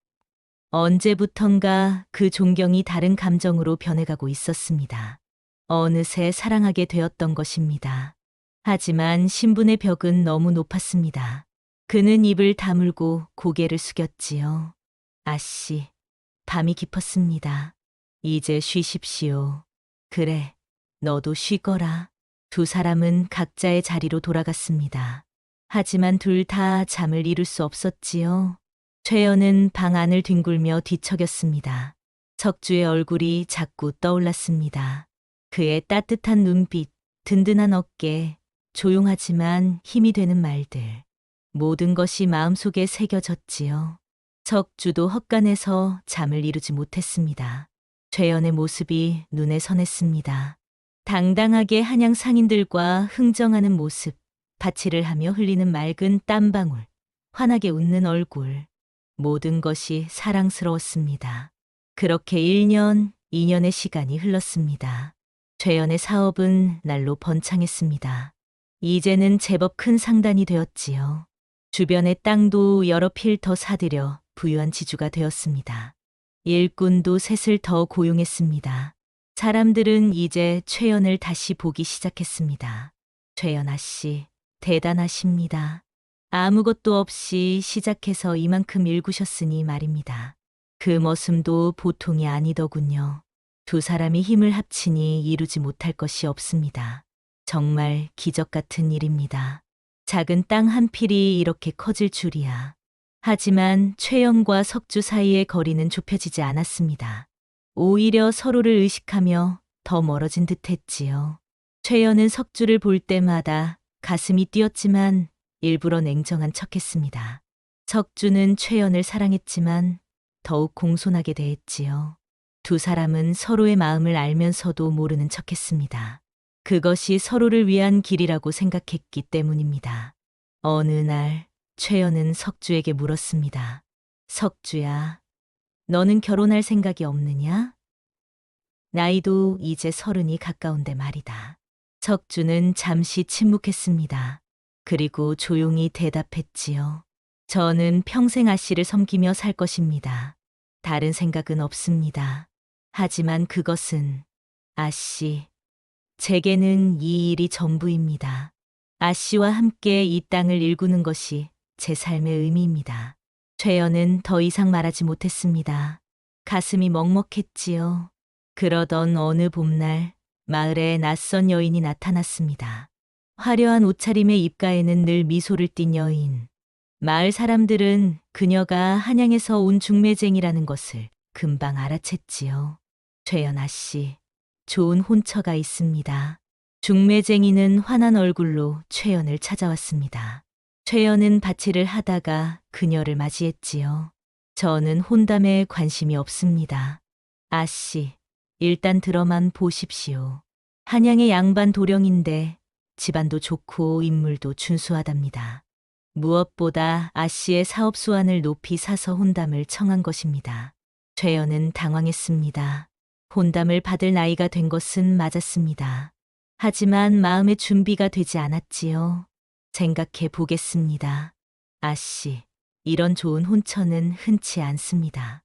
언제부턴가 그 존경이 다른 감정으로 변해가고 있었습니다. 어느새 사랑하게 되었던 것입니다. 하지만 신분의 벽은 너무 높았습니다. 그는 입을 다물고 고개를 숙였지요. 아씨, 밤이 깊었습니다. 이제 쉬십시오. 그래, 너도 쉬거라. 두 사람은 각자의 자리로 돌아갔습니다. 하지만 둘 다 잠을 이룰 수 없었지요. 최연은 방 안을 뒹굴며 뒤척였습니다. 석주의 얼굴이 자꾸 떠올랐습니다. 그의 따뜻한 눈빛, 든든한 어깨, 조용하지만 힘이 되는 말들. 모든 것이 마음속에 새겨졌지요. 석주도 헛간에서 잠을 이루지 못했습니다. 최연의 모습이 눈에 선했습니다. 당당하게 한양 상인들과 흥정하는 모습, 바치를 하며 흘리는 맑은 땀방울, 환하게 웃는 얼굴. 모든 것이 사랑스러웠습니다. 그렇게 1년, 2년의 시간이 흘렀습니다. 최연의 사업은 날로 번창했습니다. 이제는 제법 큰 상단이 되었지요. 주변의 땅도 여러 필 더 사들여 부유한 지주가 되었습니다. 일꾼도 셋을 더 고용했습니다. 사람들은 이제 최연을 다시 보기 시작했습니다. 최연 아씨, 대단하십니다. 아무것도 없이 시작해서 이만큼 일구셨으니 말입니다. 그 머슴도 보통이 아니더군요. 두 사람이 힘을 합치니 이루지 못할 것이 없습니다. 정말 기적 같은 일입니다. 작은 땅 한 필이 이렇게 커질 줄이야. 하지만 최연과 석주 사이의 거리는 좁혀지지 않았습니다. 오히려 서로를 의식하며 더 멀어진 듯 했지요. 최연은 석주를 볼 때마다 가슴이 뛰었지만 일부러 냉정한 척했습니다. 석주는 최연을 사랑했지만 더욱 공손하게 대했지요. 두 사람은 서로의 마음을 알면서도 모르는 척했습니다. 그것이 서로를 위한 길이라고 생각했기 때문입니다. 어느 날 최연은 석주에게 물었습니다. 석주야, 너는 결혼할 생각이 없느냐? 나이도 이제 30이 가까운데 말이다. 석주는 잠시 침묵했습니다. 그리고 조용히 대답했지요. 저는 평생 아씨를 섬기며 살 것입니다. 다른 생각은 없습니다. 하지만 그것은 아씨, 제게는 이 일이 전부입니다. 아씨와 함께 이 땅을 일구는 것이 제 삶의 의미입니다. 최연은 더 이상 말하지 못했습니다. 가슴이 먹먹했지요. 그러던 어느 봄날 마을에 낯선 여인이 나타났습니다. 화려한 옷차림의 입가에는 늘 미소를 띤 여인. 마을 사람들은 그녀가 한양에서 온 중매쟁이라는 것을 금방 알아챘지요. 최연아 씨, 좋은 혼처가 있습니다. 중매쟁이는 환한 얼굴로 최연을 찾아왔습니다. 최연은 밭일을 하다가 그녀를 맞이했지요. 저는 혼담에 관심이 없습니다. 아씨, 일단 들어만 보십시오. 한양의 양반 도령인데 집안도 좋고 인물도 준수하답니다. 무엇보다 아씨의 사업 수완을 높이 사서 혼담을 청한 것입니다. 최연은 당황했습니다. 혼담을 받을 나이가 된 것은 맞았습니다. 하지만 마음의 준비가 되지 않았지요. 생각해 보겠습니다. 아씨, 이런 좋은 혼처는 흔치 않습니다.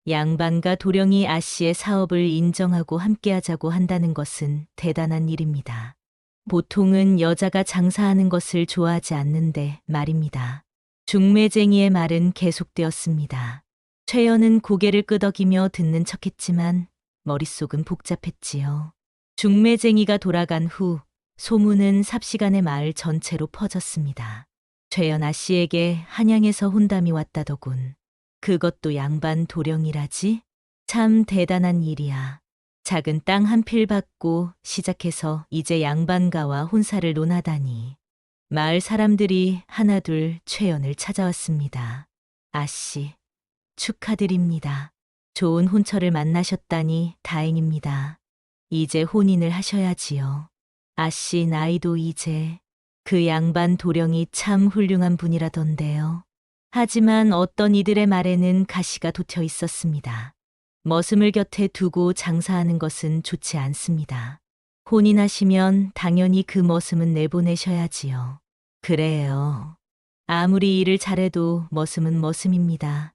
양반과 도령이 아씨의 사업을 인정하고 함께하자고 한다는 것은 대단한 일입니다. 보통은 여자가 장사하는 것을 좋아하지 않는데 말입니다. 중매쟁이의 말은 계속되었습니다. 최연은 고개를 끄덕이며 듣는 척했지만 머릿속은 복잡했지요. 중매쟁이가 돌아간 후 소문은 삽시간에 마을 전체로 퍼졌습니다. 최연아 씨에게 한양에서 혼담이 왔다더군. 그것도 양반 도령이라지? 참 대단한 일이야. 작은 땅 한 필 받고 시작해서 이제 양반가와 혼사를 논하다니. 마을 사람들이 하나둘 최연을 찾아왔습니다. 아씨, 축하드립니다. 좋은 혼처를 만나셨다니 다행입니다. 이제 혼인을 하셔야지요. 아씨 나이도 이제. 그 양반 도령이 참 훌륭한 분이라던데요. 하지만 어떤 이들의 말에는 가시가 돋혀 있었습니다. 머슴을 곁에 두고 장사하는 것은 좋지 않습니다. 혼인하시면 당연히 그 머슴은 내보내셔야지요. 그래요. 아무리 일을 잘해도 머슴은 머슴입니다.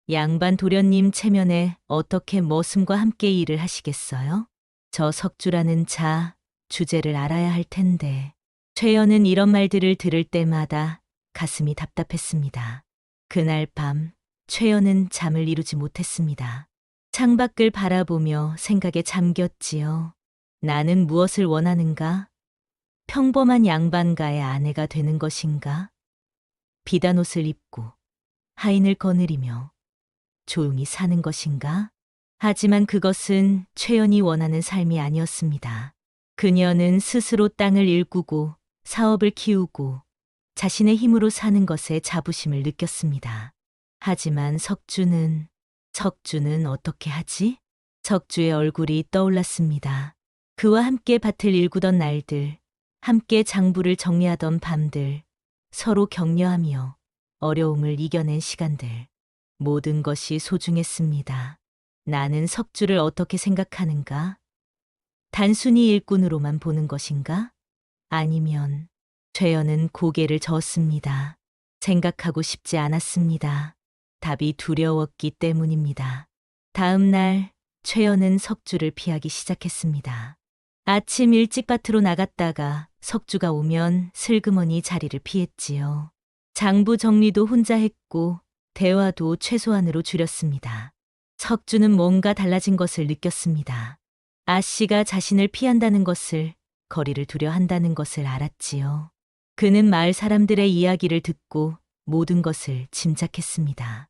양반 도련님 체면에 어떻게 머슴과 함께 일을 하시겠어요? 저 석주라는 자, 주제를 알아야 할 텐데. 최연은 이런 말들을 들을 때마다 가슴이 답답했습니다. 그날 밤 최연은 잠을 이루지 못했습니다. 창밖을 바라보며 생각에 잠겼지요. 나는 무엇을 원하는가? 평범한 양반가의 아내가 되는 것인가? 비단 옷을 입고 하인을 거느리며 조용히 사는 것인가? 하지만 그것은 최연이 원하는 삶이 아니었습니다. 그녀는 스스로 땅을 일구고 사업을 키우고 자신의 힘으로 사는 것에 자부심을 느꼈습니다. 하지만 석주는 어떻게 하지? 석주의 얼굴이 떠올랐습니다. 그와 함께 밭을 일구던 날들, 함께 장부를 정리하던 밤들, 서로 격려하며 어려움을 이겨낸 시간들. 모든 것이 소중했습니다. 나는 석주를 어떻게 생각하는가? 단순히 일꾼으로만 보는 것인가? 아니면 최연은 고개를 저었습니다. 생각하고 싶지 않았습니다. 답이 두려웠기 때문입니다. 다음 날 최연은 석주를 피하기 시작했습니다. 아침 일찍 밭으로 나갔다가 석주가 오면 슬그머니 자리를 피했지요. 장부 정리도 혼자 했고 대화도 최소한으로 줄였습니다. 석주는 뭔가 달라진 것을 느꼈습니다. 아씨가 자신을 피한다는 것을, 거리를 두려 한다는 것을 알았지요. 그는 마을 사람들의 이야기를 듣고 모든 것을 짐작했습니다.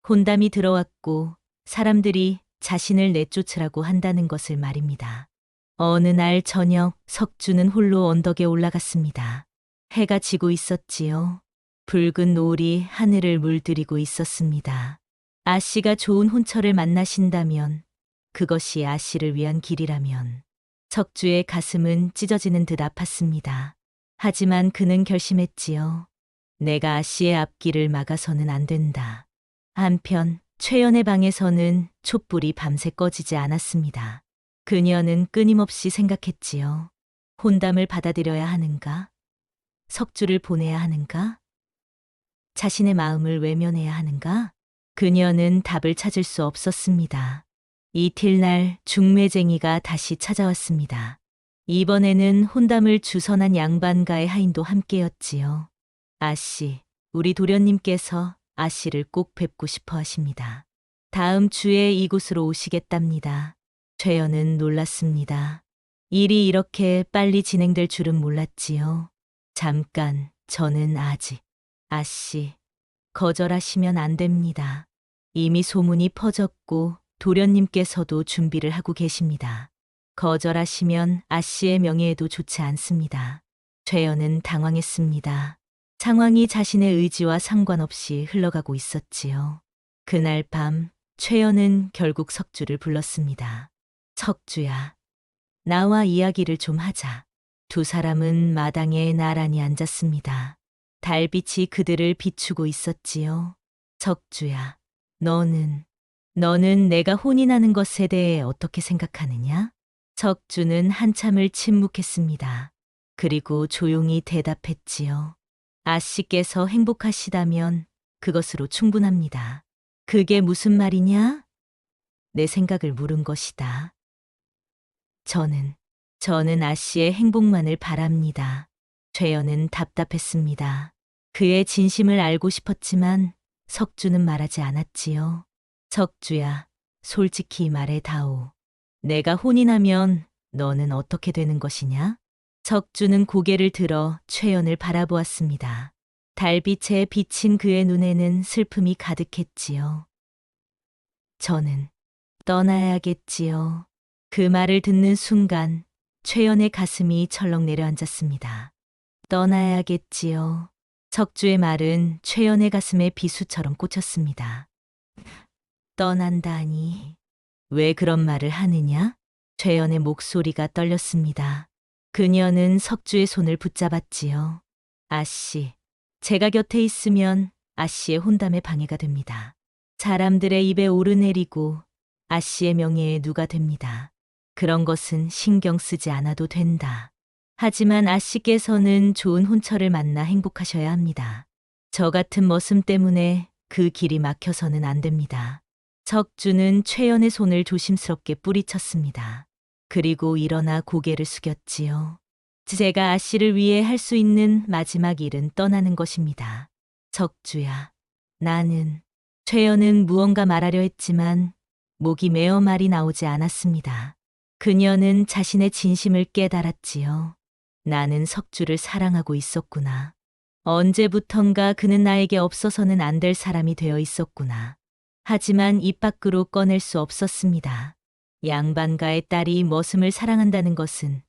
혼담이 들어왔고 사람들이 자신을 내쫓으라고 한다는 것을 말입니다. 어느 날 저녁 석주는 홀로 언덕에 올라갔습니다. 해가 지고 있었지요. 붉은 노을이 하늘을 물들이고 있었습니다. 아씨가 좋은 혼처를 만나신다면, 그것이 아씨를 위한 길이라면 석주의 가슴은 찢어지는 듯 아팠습니다. 하지만 그는 결심했지요. 내가 아씨의 앞길을 막아서는 안 된다. 한편 최연의 방에서는 촛불이 밤새 꺼지지 않았습니다. 그녀는 끊임없이 생각했지요. 혼담을 받아들여야 하는가? 석주를 보내야 하는가? 자신의 마음을 외면해야 하는가? 그녀는 답을 찾을 수 없었습니다. 이튿날 중매쟁이가 다시 찾아왔습니다. 이번에는 혼담을 주선한 양반가의 하인도 함께였지요. 아씨, 우리 도련님께서 아씨를 꼭 뵙고 싶어 하십니다. 다음 주에 이곳으로 오시겠답니다. 최연은 놀랐습니다. 일이 이렇게 빨리 진행될 줄은 몰랐지요. 잠깐, 저는 아직. 아씨, 거절하시면 안 됩니다. 이미 소문이 퍼졌고 도련님께서도 준비를 하고 계십니다. 거절하시면 아씨의 명예에도 좋지 않습니다. 최연은 당황했습니다. 상황이 자신의 의지와 상관없이 흘러가고 있었지요. 그날 밤 최연은 결국 석주를 불렀습니다. 석주야, 나와 이야기를 좀 하자. 두 사람은 마당에 나란히 앉았습니다. 달빛이 그들을 비추고 있었지요. 석주야, 너는 내가 혼인하는 것에 대해 어떻게 생각하느냐? 석주는 한참을 침묵했습니다. 그리고 조용히 대답했지요. 아씨께서 행복하시다면 그것으로 충분합니다. 그게 무슨 말이냐? 내 생각을 물은 것이다. 저는 아씨의 행복만을 바랍니다. 최연은 답답했습니다. 그의 진심을 알고 싶었지만 석주는 말하지 않았지요. 석주야, 솔직히 말해다오. 내가 혼인하면 너는 어떻게 되는 것이냐? 석주는 고개를 들어 최연을 바라보았습니다. 달빛에 비친 그의 눈에는 슬픔이 가득했지요. 저는 떠나야겠지요. 그 말을 듣는 순간 최연의 가슴이 철렁 내려앉았습니다. 떠나야겠지요. 석주의 말은 최연의 가슴에 비수처럼 꽂혔습니다. 떠난다니. 왜 그런 말을 하느냐? 최연의 목소리가 떨렸습니다. 그녀는 석주의 손을 붙잡았지요. 아씨, 제가 곁에 있으면 아씨의 혼담에 방해가 됩니다. 사람들의 입에 오르내리고 아씨의 명예에 누가 됩니다. 그런 것은 신경 쓰지 않아도 된다. 하지만 아씨께서는 좋은 혼처를 만나 행복하셔야 합니다. 저 같은 머슴 때문에 그 길이 막혀서는 안 됩니다. 석주는 최연의 손을 조심스럽게 뿌리쳤습니다. 그리고 일어나 고개를 숙였지요. 제가 아씨를 위해 할 수 있는 마지막 일은 떠나는 것입니다. 석주야, 최연은 무언가 말하려 했지만 목이 메어 말이 나오지 않았습니다. 그녀는 자신의 진심을 깨달았지요. 나는 석주를 사랑하고 있었구나. 언제부턴가 그는 나에게 없어서는 안 될 사람이 되어 있었구나. 하지만 입 밖으로 꺼낼 수 없었습니다. 양반가의 딸이 머슴을 사랑한다는 것은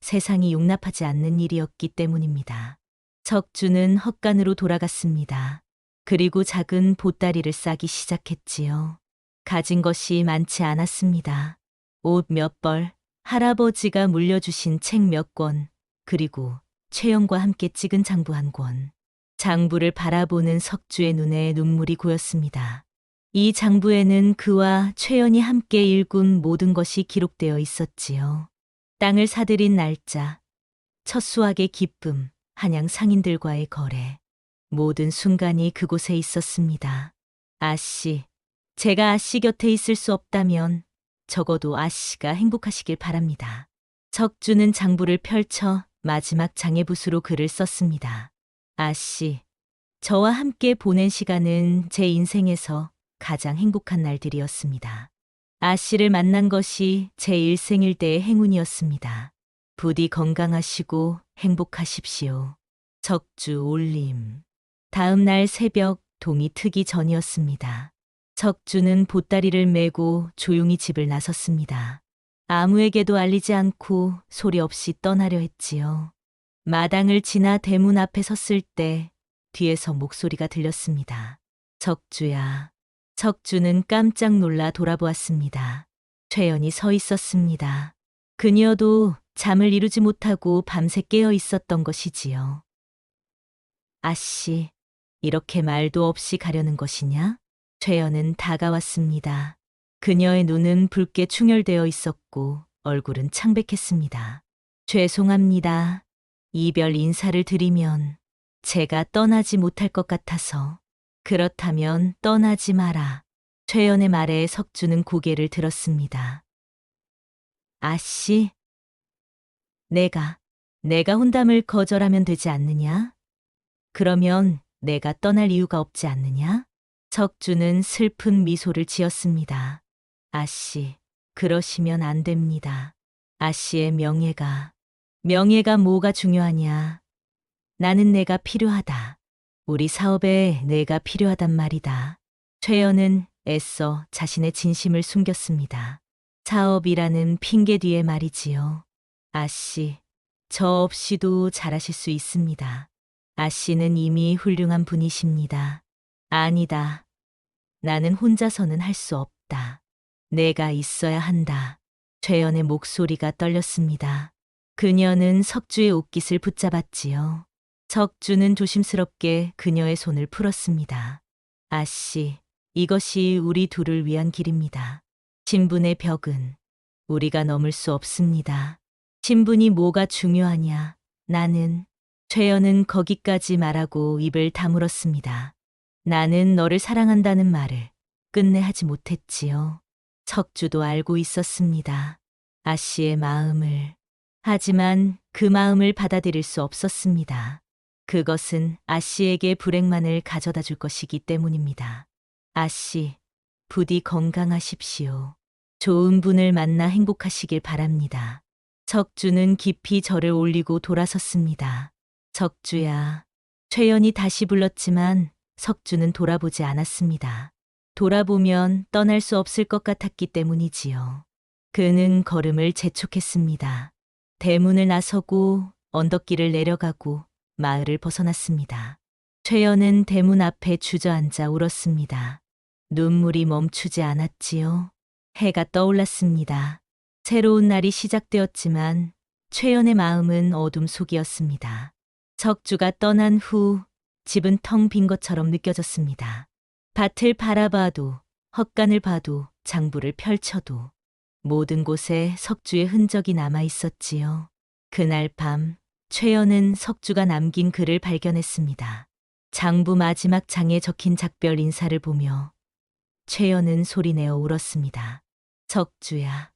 세상이 용납하지 않는 일이었기 때문입니다. 석주는 헛간으로 돌아갔습니다. 그리고 작은 보따리를 싸기 시작했지요. 가진 것이 많지 않았습니다. 옷 몇 벌, 할아버지가 물려주신 책 몇 권, 그리고 최연과 함께 찍은 장부 한 권. 장부를 바라보는 석주의 눈에 눈물이 고였습니다. 이 장부에는 그와 최연이 함께 일군 모든 것이 기록되어 있었지요. 땅을 사들인 날짜, 첫 수확의 기쁨, 한양 상인들과의 거래. 모든 순간이 그곳에 있었습니다. 아씨, 제가 아씨 곁에 있을 수 없다면 적어도 아씨가 행복하시길 바랍니다. 석주는 장부를 펼쳐 마지막 장애붓으로 글을 썼습니다. 아씨, 저와 함께 보낸 시간은 제 인생에서 가장 행복한 날들이었습니다. 아씨를 만난 것이 제 일생일대의 행운이었습니다. 부디 건강하시고 행복하십시오. 석주 올림. 다음 날 새벽 동이 트기 전이었습니다. 석주는 보따리를 메고 조용히 집을 나섰습니다. 아무에게도 알리지 않고 소리 없이 떠나려 했지요. 마당을 지나 대문 앞에 섰을 때 뒤에서 목소리가 들렸습니다. 석주야. 석주는 깜짝 놀라 돌아보았습니다. 최연이 서 있었습니다. 그녀도 잠을 이루지 못하고 밤새 깨어 있었던 것이지요. 아씨, 이렇게 말도 없이 가려는 것이냐? 최연은 다가왔습니다. 그녀의 눈은 붉게 충혈되어 있었고 얼굴은 창백했습니다. 죄송합니다. 이별 인사를 드리면 제가 떠나지 못할 것 같아서. 그렇다면 떠나지 마라. 최연의 말에 석주는 고개를 들었습니다. 아씨, 내가 혼담을 거절하면 되지 않느냐? 그러면 내가 떠날 이유가 없지 않느냐? 석주는 슬픈 미소를 지었습니다. 아씨, 그러시면 안 됩니다. 아씨의 명예가 뭐가 중요하냐. 나는 내가 필요하다. 우리 사업에 내가 필요하단 말이다. 최연은 애써 자신의 진심을 숨겼습니다. 사업이라는 핑계 뒤에 말이지요. 아씨, 저 없이도 잘하실 수 있습니다. 아씨는 이미 훌륭한 분이십니다. 아니다. 나는 혼자서는 할 수 없다. 내가 있어야 한다. 최연의 목소리가 떨렸습니다. 그녀는 석주의 옷깃을 붙잡았지요. 석주는 조심스럽게 그녀의 손을 풀었습니다. 아씨, 이것이 우리 둘을 위한 길입니다. 신분의 벽은 우리가 넘을 수 없습니다. 신분이 뭐가 중요하냐. 나는, 최연은 거기까지 말하고 입을 다물었습니다. 나는 너를 사랑한다는 말을 끝내 하지 못했지요. 석주도 알고 있었습니다. 아씨의 마음을. 하지만 그 마음을 받아들일 수 없었습니다. 그것은 아씨에게 불행만을 가져다 줄 것이기 때문입니다. 아씨, 부디 건강하십시오. 좋은 분을 만나 행복하시길 바랍니다. 석주는 깊이 절을 올리고 돌아섰습니다. 석주야. 최연이 다시 불렀지만 석주는 돌아보지 않았습니다. 돌아보면 떠날 수 없을 것 같았기 때문이지요. 그는 걸음을 재촉했습니다. 대문을 나서고 언덕길을 내려가고 마을을 벗어났습니다. 최연은 대문 앞에 주저앉아 울었습니다. 눈물이 멈추지 않았지요. 해가 떠올랐습니다. 새로운 날이 시작되었지만 최연의 마음은 어둠 속이었습니다. 석주가 떠난 후 집은 텅 빈 것처럼 느껴졌습니다. 밭을 바라봐도, 헛간을 봐도, 장부를 펼쳐도 모든 곳에 석주의 흔적이 남아 있었지요. 그날 밤 최연은 석주가 남긴 글을 발견했습니다. 장부 마지막 장에 적힌 작별 인사를 보며 최연은 소리내어 울었습니다. 석주야,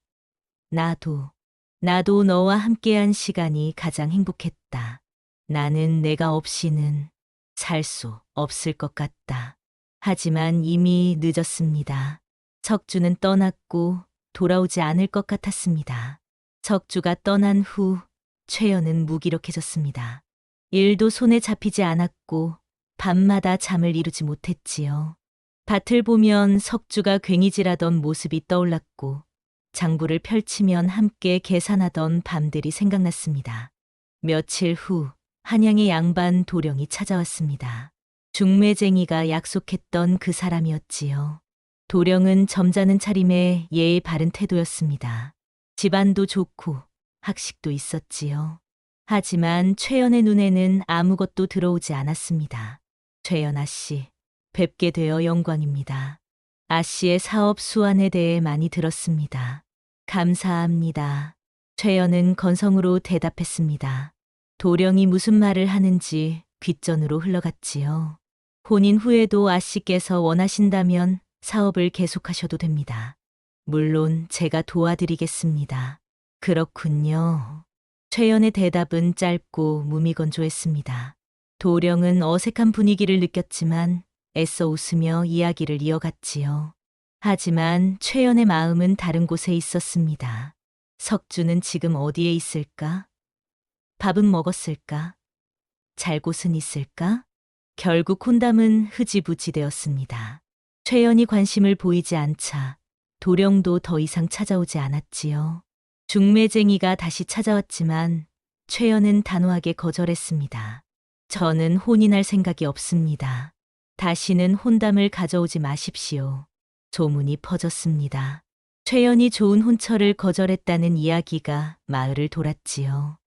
나도 너와 함께한 시간이 가장 행복했다. 나는 내가 없이는 살 수 없을 것 같다. 하지만 이미 늦었습니다. 석주는 떠났고 돌아오지 않을 것 같았습니다. 석주가 떠난 후 최연은 무기력해졌습니다. 일도 손에 잡히지 않았고 밤마다 잠을 이루지 못했지요. 밭을 보면 석주가 괭이질하던 모습이 떠올랐고 장부를 펼치면 함께 계산하던 밤들이 생각났습니다. 며칠 후 한양의 양반 도령이 찾아왔습니다. 중매쟁이가 약속했던 그 사람이었지요. 도령은 점잖은 차림에 예의 바른 태도였습니다. 집안도 좋고 학식도 있었지요. 하지만 최연의 눈에는 아무것도 들어오지 않았습니다. 최연 아씨, 뵙게 되어 영광입니다. 아씨의 사업 수완에 대해 많이 들었습니다. 감사합니다. 최연은 건성으로 대답했습니다. 도령이 무슨 말을 하는지 귓전으로 흘러갔지요. 혼인 후에도 아씨께서 원하신다면 사업을 계속하셔도 됩니다. 물론 제가 도와드리겠습니다. 그렇군요. 최연의 대답은 짧고 무미건조했습니다. 도령은 어색한 분위기를 느꼈지만 애써 웃으며 이야기를 이어갔지요. 하지만 최연의 마음은 다른 곳에 있었습니다. 석주는 지금 어디에 있을까? 밥은 먹었을까? 잘 곳은 있을까? 결국 혼담은 흐지부지 되었습니다. 최연이 관심을 보이지 않자 도령도 더 이상 찾아오지 않았지요. 중매쟁이가 다시 찾아왔지만 최연은 단호하게 거절했습니다. 저는 혼인할 생각이 없습니다. 다시는 혼담을 가져오지 마십시오. 소문이 퍼졌습니다. 최연이 좋은 혼처를 거절했다는 이야기가 마을을 돌았지요.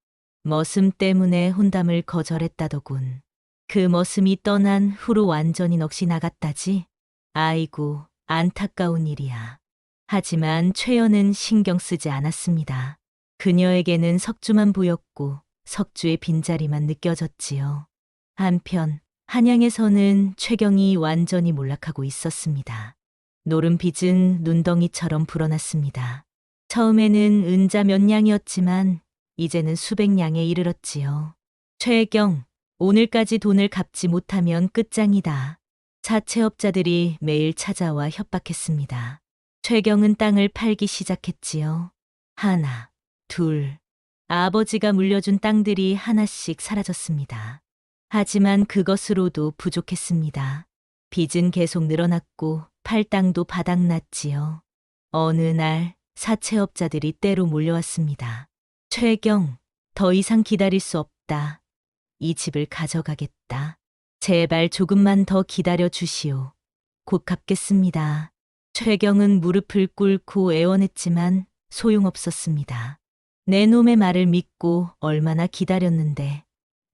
머슴 때문에 혼담을 거절했다더군. 그 머슴이 떠난 후로 완전히 넋이 나갔다지? 아이고, 안타까운 일이야. 하지만 최연은 신경 쓰지 않았습니다. 그녀에게는 석주만 보였고 석주의 빈자리만 느껴졌지요. 한편 한양에서는 최경이 완전히 몰락하고 있었습니다. 노른 빚은 눈덩이처럼 불어났습니다. 처음에는 은자 몇 냥이었지만 이제는 수백 냥에 이르렀지요. 최경, 오늘까지 돈을 갚지 못하면 끝장이다. 사채업자들이 매일 찾아와 협박했습니다. 최경은 땅을 팔기 시작했지요. 하나, 둘. 아버지가 물려준 땅들이 하나씩 사라졌습니다. 하지만 그것으로도 부족했습니다. 빚은 계속 늘어났고 팔당도 바닥났지요. 어느 날 사채업자들이 때로 몰려왔습니다. 최경, 더 이상 기다릴 수 없다. 이 집을 가져가겠다. 제발 조금만 더 기다려 주시오. 곧 갚겠습니다. 최경은 무릎을 꿇고 애원했지만 소용없었습니다. 내 놈의 말을 믿고 얼마나 기다렸는데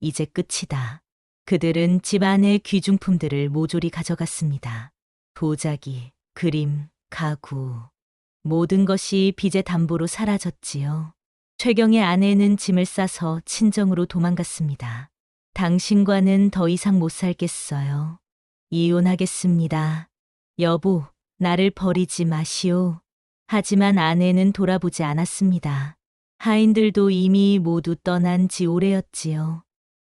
이제 끝이다. 그들은 집 안의 귀중품들을 모조리 가져갔습니다. 도자기, 그림, 가구, 모든 것이 빚의 담보로 사라졌지요. 최경의 아내는 짐을 싸서 친정으로 도망갔습니다. 당신과는 더 이상 못 살겠어요. 이혼하겠습니다. 여보, 나를 버리지 마시오. 하지만 아내는 돌아보지 않았습니다. 하인들도 이미 모두 떠난 지 오래였지요.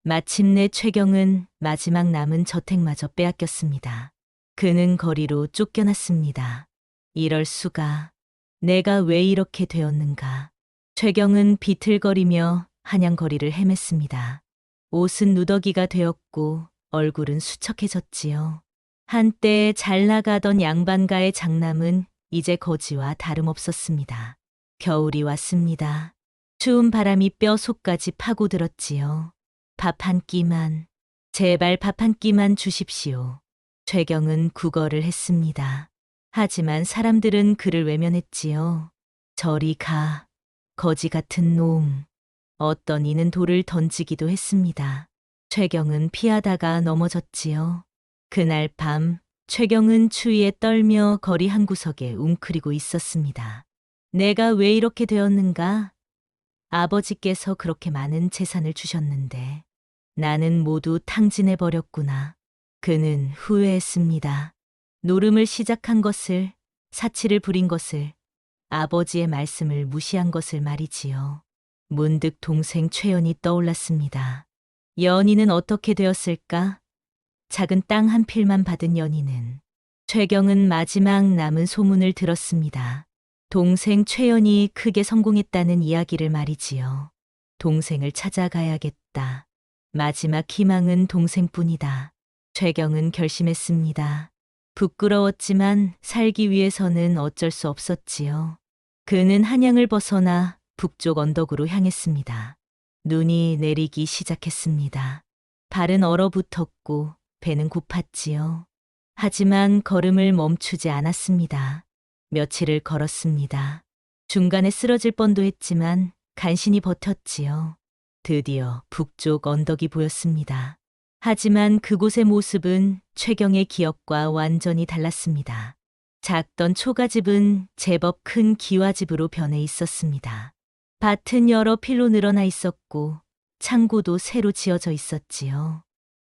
마침내 최경은 마지막 남은 저택마저 빼앗겼습니다. 그는 거리로 쫓겨났습니다. 이럴 수가. 내가 왜 이렇게 되었는가. 최경은 비틀거리며 한양거리를 헤맸습니다. 옷은 누더기가 되었고 얼굴은 수척해졌지요. 한때 잘 나가던 양반가의 장남은 이제 거지와 다름없었습니다. 겨울이 왔습니다. 추운 바람이 뼈 속까지 파고들었지요. 밥 한 끼만, 제발 밥 한 끼만 주십시오. 최경은 구걸을 했습니다. 하지만 사람들은 그를 외면했지요. 저리 가, 거지 같은 놈. 어떤 이는 돌을 던지기도 했습니다. 최경은 피하다가 넘어졌지요. 그날 밤 최경은 추위에 떨며 거리 한 구석에 웅크리고 있었습니다. 내가 왜 이렇게 되었는가? 아버지께서 그렇게 많은 재산을 주셨는데 나는 모두 탕진해 버렸구나. 그는 후회했습니다. 노름을 시작한 것을, 사치를 부린 것을, 아버지의 말씀을 무시한 것을 말이지요. 문득 동생 최연이 떠올랐습니다. 연희는 어떻게 되었을까? 작은 땅 한 필만 받은 연희는. 최경은 마지막 남은 소문을 들었습니다. 동생 최연이 크게 성공했다는 이야기를 말이지요. 동생을 찾아가야겠다. 마지막 희망은 동생뿐이다. 최경은 결심했습니다. 부끄러웠지만 살기 위해서는 어쩔 수 없었지요. 그는 한양을 벗어나 북쪽 언덕으로 향했습니다. 눈이 내리기 시작했습니다. 발은 얼어붙었고 배는 고팠지요. 하지만 걸음을 멈추지 않았습니다. 며칠을 걸었습니다. 중간에 쓰러질 뻔도 했지만 간신히 버텼지요. 드디어 북쪽 언덕이 보였습니다. 하지만 그곳의 모습은 최경의 기억과 완전히 달랐습니다. 작던 초가집은 제법 큰 기와집으로 변해 있었습니다. 밭은 여러 필로 늘어나 있었고 창고도 새로 지어져 있었지요.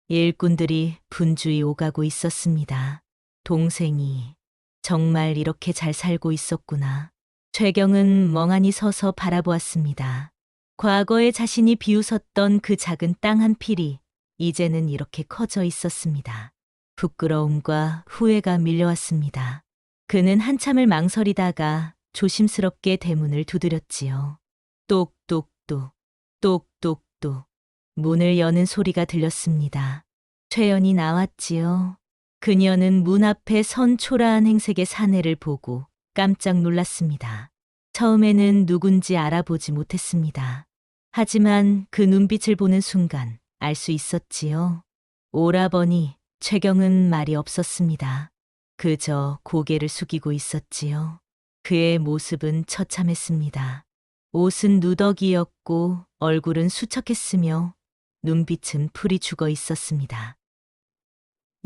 일꾼들이 분주히 오가고 있었습니다. 동생이 정말 이렇게 잘 살고 있었구나. 최경은 멍하니 서서 바라보았습니다. 과거에 자신이 비웃었던 그 작은 땅 한 필이 이제는 이렇게 커져 있었습니다. 부끄러움과 후회가 밀려왔습니다. 그는 한참을 망설이다가 조심스럽게 대문을 두드렸지요. 똑똑똑, 똑똑똑. 문을 여는 소리가 들렸습니다. 최연이 나왔지요. 그녀는 문 앞에 선 초라한 행색의 사내를 보고 깜짝 놀랐습니다. 처음에는 누군지 알아보지 못했습니다. 하지만 그 눈빛을 보는 순간 알 수 있었지요. 오라버니. 최경은 말이 없었습니다. 그저 고개를 숙이고 있었지요. 그의 모습은 처참했습니다. 옷은 누더기였고 얼굴은 수척했으며 눈빛은 풀이 죽어 있었습니다.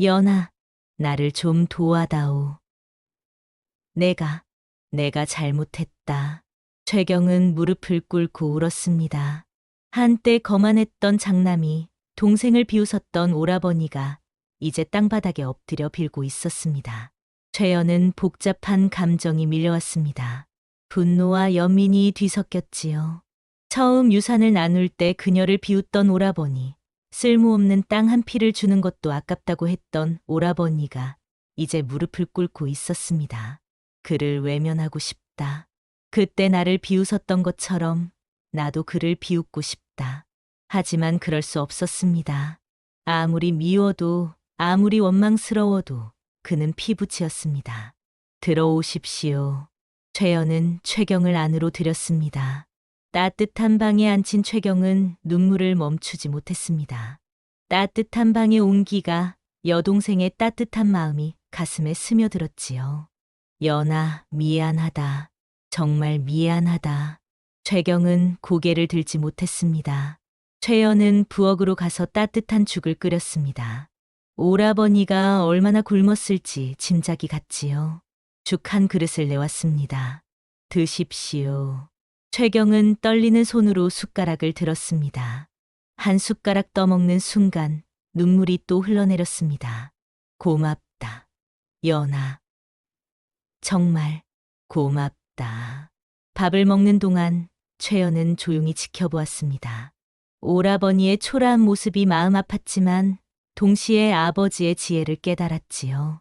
연아, 나를 좀 도와다오. 내가 잘못했다. 최경은 무릎을 꿇고 울었습니다. 한때 거만했던 장남이, 동생을 비웃었던 오라버니가 이제 땅바닥에 엎드려 빌고 있었습니다. 최연은 복잡한 감정이 밀려왔습니다. 분노와 연민이 뒤섞였지요. 처음 유산을 나눌 때 그녀를 비웃던 오라버니, 쓸모없는 땅 한 필을 주는 것도 아깝다고 했던 오라버니가 이제 무릎을 꿇고 있었습니다. 그를 외면하고 싶다. 그때 나를 비웃었던 것처럼 나도 그를 비웃고 싶다. 하지만 그럴 수 없었습니다. 아무리 미워도 아무리 원망스러워도 그는 피부치였습니다. 들어오십시오. 최연은 최경을 안으로 들였습니다. 따뜻한 방에 앉힌 최경은 눈물을 멈추지 못했습니다. 따뜻한 방의 온기가 여동생의 따뜻한 마음이 가슴에 스며들었지요. 연아, 미안하다. 정말 미안하다. 최경은 고개를 들지 못했습니다. 최연은 부엌으로 가서 따뜻한 죽을 끓였습니다. 오라버니가 얼마나 굶었을지 짐작이 갔지요. 죽 한 그릇을 내왔습니다. 드십시오. 최경은 떨리는 손으로 숟가락을 들었습니다. 한 숟가락 떠먹는 순간 눈물이 또 흘러내렸습니다. 고맙다. 연아. 정말 고맙다. 밥을 먹는 동안 최연은 조용히 지켜보았습니다. 오라버니의 초라한 모습이 마음 아팠지만 동시에 아버지의 지혜를 깨달았지요.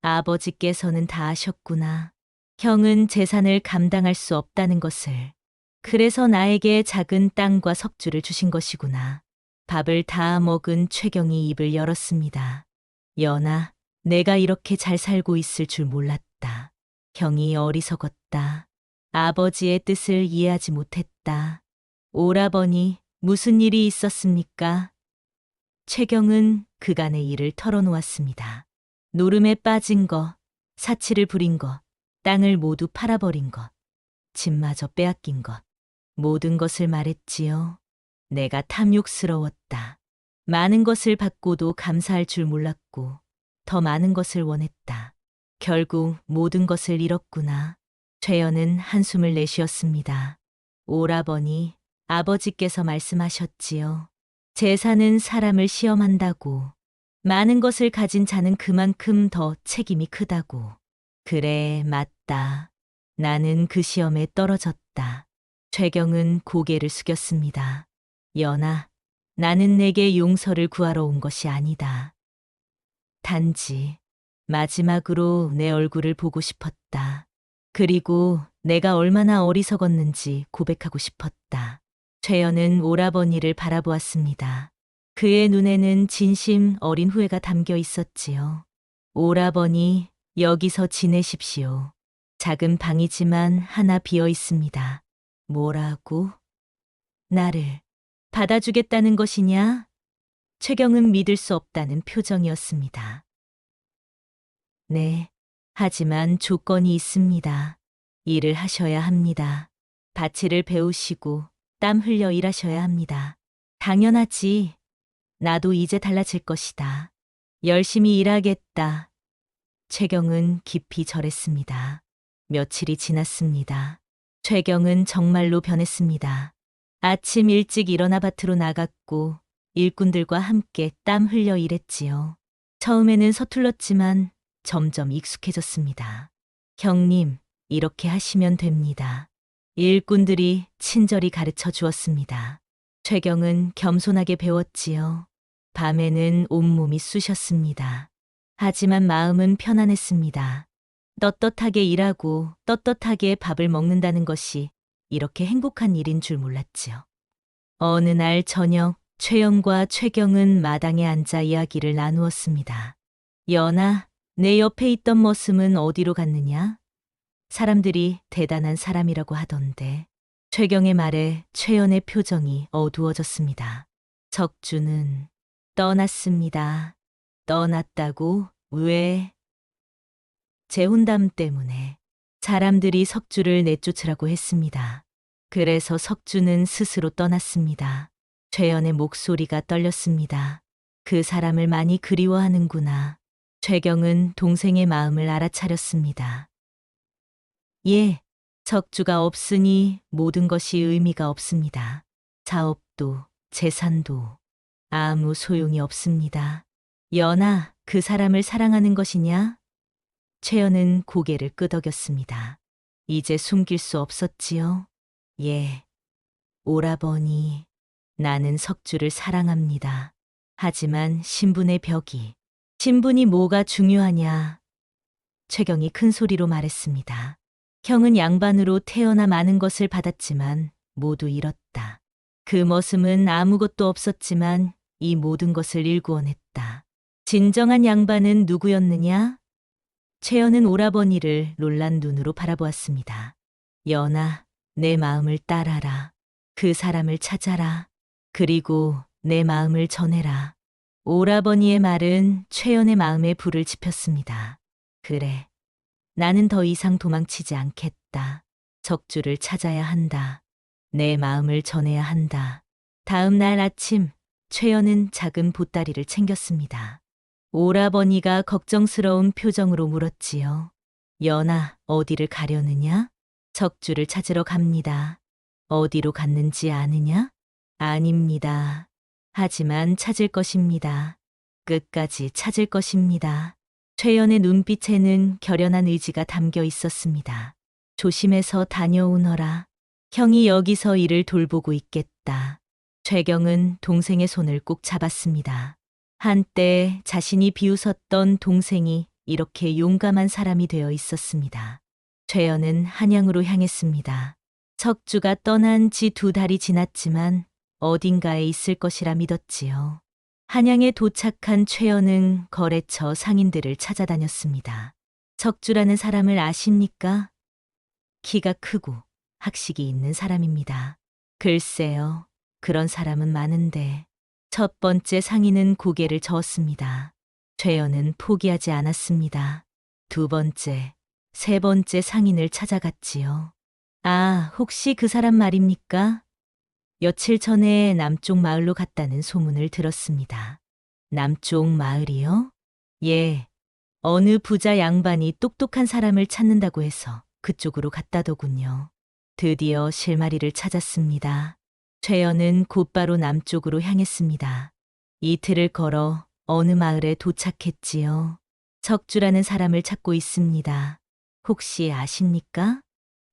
아버지께서는 다 아셨구나. 형은 재산을 감당할 수 없다는 것을. 그래서 나에게 작은 땅과 석주를 주신 것이구나. 밥을 다 먹은 최경이 입을 열었습니다. 연아, 내가 이렇게 잘 살고 있을 줄 몰랐다. 형이 어리석었다. 아버지의 뜻을 이해하지 못했다. 오라버니, 무슨 일이 있었습니까? 최경은 그간의 일을 털어놓았습니다. 노름에 빠진 것, 사치를 부린 것, 땅을 모두 팔아버린 것, 집마저 빼앗긴 것, 모든 것을 말했지요. 내가 탐욕스러웠다. 많은 것을 받고도 감사할 줄 몰랐고, 더 많은 것을 원했다. 결국 모든 것을 잃었구나. 최연은 한숨을 내쉬었습니다. 오라버니, 아버지께서 말씀하셨지요. 재산은 사람을 시험한다고. 많은 것을 가진 자는 그만큼 더 책임이 크다고. 그래, 맞다. 나는 그 시험에 떨어졌다. 최경은 고개를 숙였습니다. 연아, 나는 내게 용서를 구하러 온 것이 아니다. 단지 마지막으로 내 얼굴을 보고 싶었다. 그리고 내가 얼마나 어리석었는지 고백하고 싶었다. 최연은 오라버니를 바라보았습니다. 그의 눈에는 진심 어린 후회가 담겨 있었지요. 오라버니, 여기서 지내십시오. 작은 방이지만 하나 비어 있습니다. 뭐라고? 나를 받아주겠다는 것이냐? 최경은 믿을 수 없다는 표정이었습니다. 네, 하지만 조건이 있습니다. 일을 하셔야 합니다. 바치를 배우시고 땀 흘려 일하셔야 합니다. 당연하지. 나도 이제 달라질 것이다. 열심히 일하겠다. 최경은 깊이 절했습니다. 며칠이 지났습니다. 최경은 정말로 변했습니다. 아침 일찍 일어나 밭으로 나갔고 일꾼들과 함께 땀 흘려 일했지요. 처음에는 서툴렀지만 점점 익숙해졌습니다. 형님, 이렇게 하시면 됩니다. 일꾼들이 친절히 가르쳐 주었습니다. 최경은 겸손하게 배웠지요. 밤에는 온몸이 쑤셨습니다. 하지만 마음은 편안했습니다. 떳떳하게 일하고 떳떳하게 밥을 먹는다는 것이 이렇게 행복한 일인 줄 몰랐지요. 어느 날 저녁 최영과 최경은 마당에 앉아 이야기를 나누었습니다. 연아, 내 옆에 있던 머슴은 어디로 갔느냐? 사람들이 대단한 사람이라고 하던데. 최경의 말에 최연의 표정이 어두워졌습니다. 석주는 떠났습니다. 떠났다고? 왜? 재혼담 때문에 사람들이 석주를 내쫓으라고 했습니다. 그래서 석주는 스스로 떠났습니다. 최연의 목소리가 떨렸습니다. 그 사람을 많이 그리워하는구나. 최경은 동생의 마음을 알아차렸습니다. 예, 석주가 없으니 모든 것이 의미가 없습니다. 사업도 재산도 아무 소용이 없습니다. 연아, 그 사람을 사랑하는 것이냐? 최연은 고개를 끄덕였습니다. 이제 숨길 수 없었지요. 예, 오라버니, 나는 석주를 사랑합니다. 하지만 신분의 벽이, 신분이 뭐가 중요하냐? 최경이 큰 소리로 말했습니다. 형은 양반으로 태어나 많은 것을 받았지만 모두 잃었다. 그 머슴은 아무것도 없었지만 이 모든 것을 일구어냈다. 진정한 양반은 누구였느냐? 최연은 오라버니를 놀란 눈으로 바라보았습니다. 연아, 내 마음을 따라라. 그 사람을 찾아라. 그리고 내 마음을 전해라. 오라버니의 말은 최연의 마음에 불을 지폈습니다. 그래. 나는 더 이상 도망치지 않겠다. 적주를 찾아야 한다. 내 마음을 전해야 한다. 다음 날 아침, 최연은 작은 보따리를 챙겼습니다. 오라버니가 걱정스러운 표정으로 물었지요. 연아, 어디를 가려느냐? 적주를 찾으러 갑니다. 어디로 갔는지 아느냐? 아닙니다. 하지만 찾을 것입니다. 끝까지 찾을 것입니다. 최연의 눈빛에는 결연한 의지가 담겨 있었습니다. 조심해서 다녀오너라. 형이 여기서 일을 돌보고 있겠다. 최경은 동생의 손을 꼭 잡았습니다. 한때 자신이 비웃었던 동생이 이렇게 용감한 사람이 되어 있었습니다. 최연은 한양으로 향했습니다. 척주가 떠난 지 2달이 지났지만 어딘가에 있을 것이라 믿었지요. 한양에 도착한 최연은 거래처 상인들을 찾아다녔습니다. 척주라는 사람을 아십니까? 키가 크고 학식이 있는 사람입니다. 글쎄요, 그런 사람은 많은데. 첫 번째 상인은 고개를 저었습니다. 최연은 포기하지 않았습니다. 2번째, 3번째 상인을 찾아갔지요. 아, 혹시 그 사람 말입니까? 며칠 전에 남쪽 마을로 갔다는 소문을 들었습니다. 남쪽 마을이요? 예, 어느 부자 양반이 똑똑한 사람을 찾는다고 해서 그쪽으로 갔다더군요. 드디어 실마리를 찾았습니다. 최연은 곧바로 남쪽으로 향했습니다. 이틀을 걸어 어느 마을에 도착했지요. 적주라는 사람을 찾고 있습니다. 혹시 아십니까?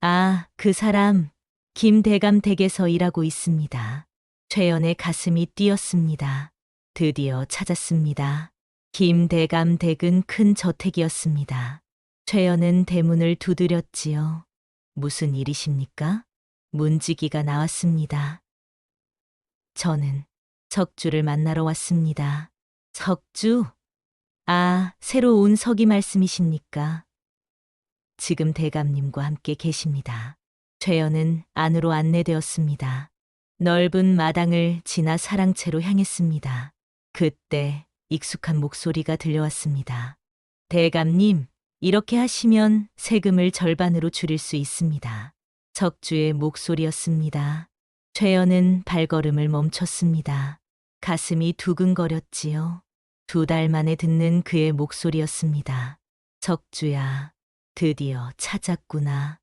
아, 그 사람, 김대감 댁에서 일하고 있습니다. 최연의 가슴이 뛰었습니다. 드디어 찾았습니다. 김대감 댁은 큰 저택이었습니다. 최연은 대문을 두드렸지요. 무슨 일이십니까? 문지기가 나왔습니다. 저는 적주를 만나러 왔습니다. 적주? 아, 새로 온 서기 말씀이십니까? 지금 대감님과 함께 계십니다. 최연은 안으로 안내되었습니다. 넓은 마당을 지나 사랑채로 향했습니다. 그때 익숙한 목소리가 들려왔습니다. 대감님, 이렇게 하시면 세금을 절반으로 줄일 수 있습니다. 적주의 목소리였습니다. 최연은 발걸음을 멈췄습니다. 가슴이 두근거렸지요. 2달 만에 듣는 그의 목소리였습니다. 적주야, 드디어 찾았구나.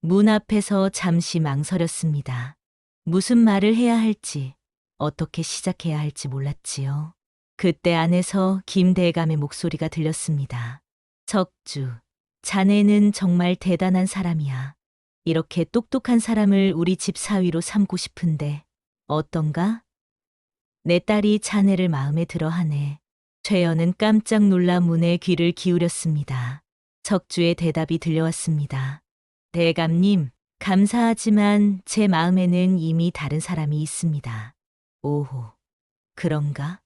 문 앞에서 잠시 망설였습니다. 무슨 말을 해야 할지, 어떻게 시작해야 할지 몰랐지요. 그때 안에서 김대감의 목소리가 들렸습니다. 적주, 자네는 정말 대단한 사람이야. 이렇게 똑똑한 사람을 우리 집 사위로 삼고 싶은데 어떤가? 내 딸이 자네를 마음에 들어하네. 최연은 깜짝 놀라 문에 귀를 기울였습니다. 적주의 대답이 들려왔습니다. 대감님, 감사하지만 제 마음에는 이미 다른 사람이 있습니다. 오호, 그런가?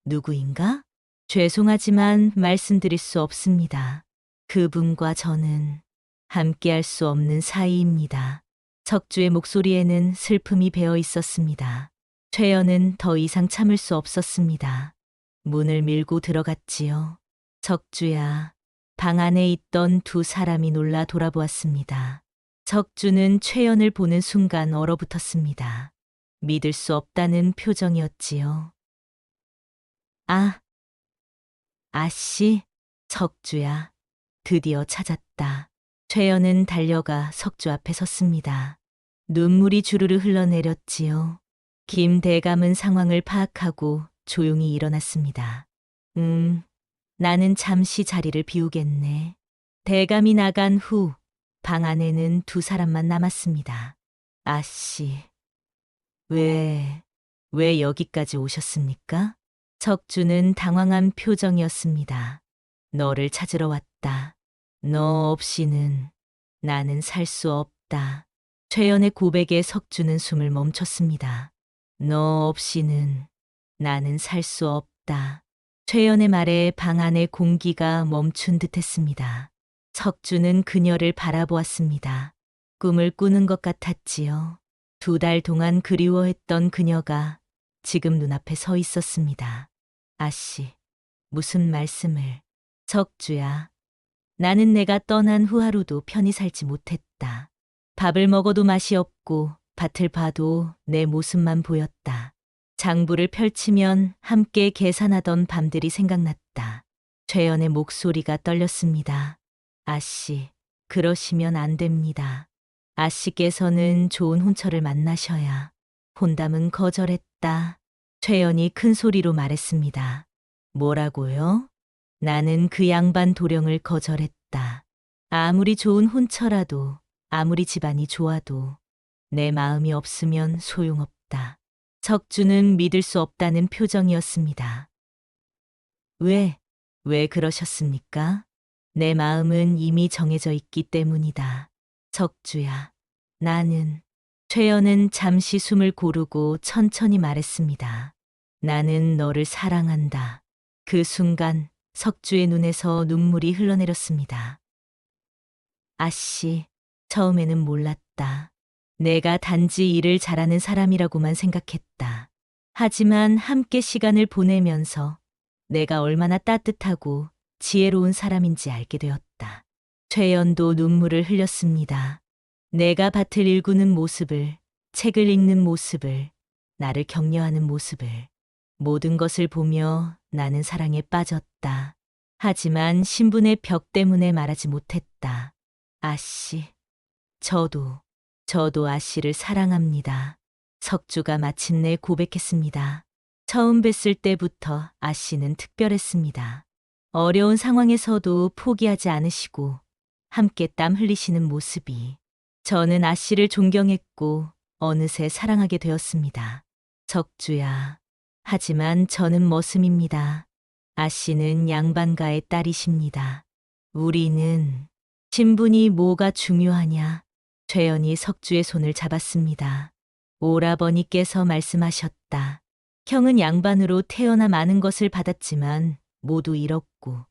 누구인가? 죄송하지만 말씀드릴 수 없습니다. 그분과 저는 함께할 수 없는 사이입니다. 적주의 목소리에는 슬픔이 배어 있었습니다. 최연은 더 이상 참을 수 없었습니다. 문을 밀고 들어갔지요. 적주야, 방 안에 있던 2 사람이 놀라 돌아보았습니다. 적주는 최연을 보는 순간 얼어붙었습니다. 믿을 수 없다는 표정이었지요. 아, 아씨, 적주야, 드디어 찾았다. 최연은 달려가 석주 앞에 섰습니다. 눈물이 주르르 흘러내렸지요. 김대감은 상황을 파악하고 조용히 일어났습니다. 나는 잠시 자리를 비우겠네. 대감이 나간 후 방 안에는 2 사람만 남았습니다. 아씨, 왜 여기까지 오셨습니까? 적주는 당황한 표정이었습니다. 너를 찾으러 왔다. 너 없이는 나는 살 수 없다. 최연의 고백에 석주는 숨을 멈췄습니다. 너 없이는 나는 살 수 없다. 최연의 말에 방 안의 공기가 멈춘 듯했습니다. 석주는 그녀를 바라보았습니다. 꿈을 꾸는 것 같았지요. 2달 동안 그리워했던 그녀가 지금 눈앞에 서 있었습니다. 아씨, 무슨 말씀을. 석주야, 나는 내가 떠난 후 하루도 편히 살지 못했다. 밥을 먹어도 맛이 없고 밭을 봐도 내 모습만 보였다. 장부를 펼치면 함께 계산하던 밤들이 생각났다. 최연의 목소리가 떨렸습니다. 아씨, 그러시면 안 됩니다. 아씨께서는 좋은 혼처를 만나셔야. 혼담은 거절했다. 최연이 큰 소리로 말했습니다. 뭐라고요? 나는 그 양반 도령을 거절했다. 아무리 좋은 혼처라도, 아무리 집안이 좋아도 내 마음이 없으면 소용없다. 석주는 믿을 수 없다는 표정이었습니다. 왜 그러셨습니까? 내 마음은 이미 정해져 있기 때문이다. 석주야, 나는. 최연은 잠시 숨을 고르고 천천히 말했습니다. 나는 너를 사랑한다. 그 순간 석주의 눈에서 눈물이 흘러내렸습니다. 아씨, 처음에는 몰랐다. 내가 단지 일을 잘하는 사람이라고만 생각했다. 하지만 함께 시간을 보내면서 내가 얼마나 따뜻하고 지혜로운 사람인지 알게 되었다. 최연도 눈물을 흘렸습니다. 내가 밭을 일구는 모습을, 책을 읽는 모습을, 나를 격려하는 모습을, 모든 것을 보며 나는 사랑에 빠졌다. 하지만 신분의 벽 때문에 말하지 못했다. 아씨, 저도 아씨를 사랑합니다. 석주가 마침내 고백했습니다. 처음 뵀을 때부터 아씨는 특별했습니다. 어려운 상황에서도 포기하지 않으시고 함께 땀 흘리시는 모습이. 저는 아씨를 존경했고 어느새 사랑하게 되었습니다. 석주야. 하지만 저는 머슴입니다. 아씨는 양반가의 딸이십니다. 우리는 신분이 뭐가 중요하냐. 최연이 석주의 손을 잡았습니다. 오라버니께서 말씀하셨다. 형은 양반으로 태어나 많은 것을 받았지만 모두 잃었고,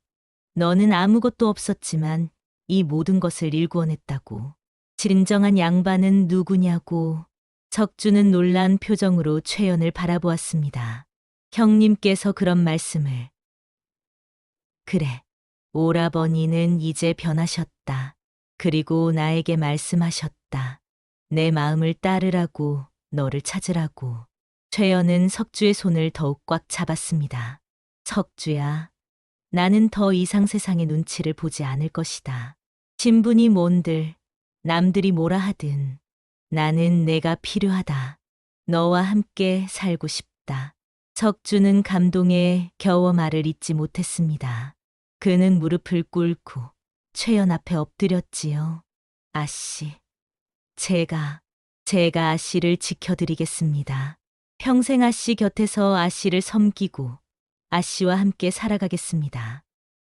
너는 아무것도 없었지만 이 모든 것을 일구어냈다고. 진정한 양반은 누구냐고. 석주는 놀란 표정으로 최연을 바라보았습니다. 형님께서 그런 말씀을. 그래, 오라버니는 이제 변하셨다. 그리고 나에게 말씀하셨다. 내 마음을 따르라고, 너를 찾으라고. 최연은 석주의 손을 더욱 꽉 잡았습니다. 석주야, 나는 더 이상 세상의 눈치를 보지 않을 것이다. 신분이 뭔들, 남들이 뭐라 하든 나는 내가 필요하다. 너와 함께 살고 싶다. 석주는 감동에 겨워 말을 잇지 못했습니다. 그는 무릎을 꿇고 최연 앞에 엎드렸지요. 아씨, 제가 아씨를 지켜드리겠습니다. 평생 아씨 곁에서 아씨를 섬기고 아씨와 함께 살아가겠습니다.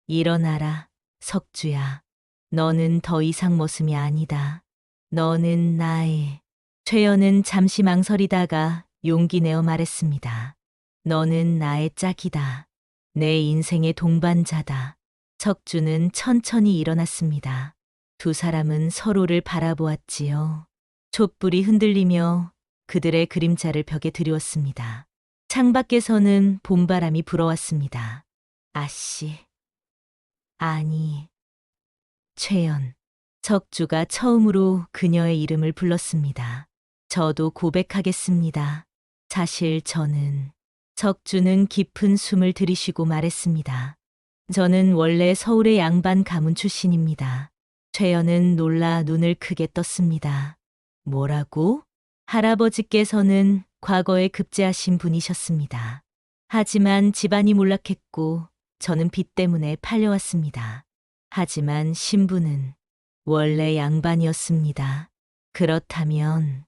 일어나라, 석주야. 너는 더 이상 머슴이 아니다. 너는 나의. 최연은 잠시 망설이다가 용기 내어 말했습니다. 너는 나의 짝이다. 내 인생의 동반자다. 석주는 천천히 일어났습니다. 2사람은 서로를 바라보았지요. 촛불이 흔들리며 그들의 그림자를 벽에 드리웠습니다. 창밖에서는 봄바람이 불어왔습니다. 아씨. 아니. 최연. 석주가 처음으로 그녀의 이름을 불렀습니다. 저도 고백하겠습니다. 사실 저는. 석주는 깊은 숨을 들이쉬고 말했습니다. 저는 원래 서울의 양반 가문 출신입니다. 최연은 놀라 눈을 크게 떴습니다. 뭐라고? 할아버지께서는 과거에 급제하신 분이셨습니다. 하지만 집안이 몰락했고 저는 빚 때문에 팔려왔습니다. 하지만 신부는 원래 양반이었습니다. 그렇다면,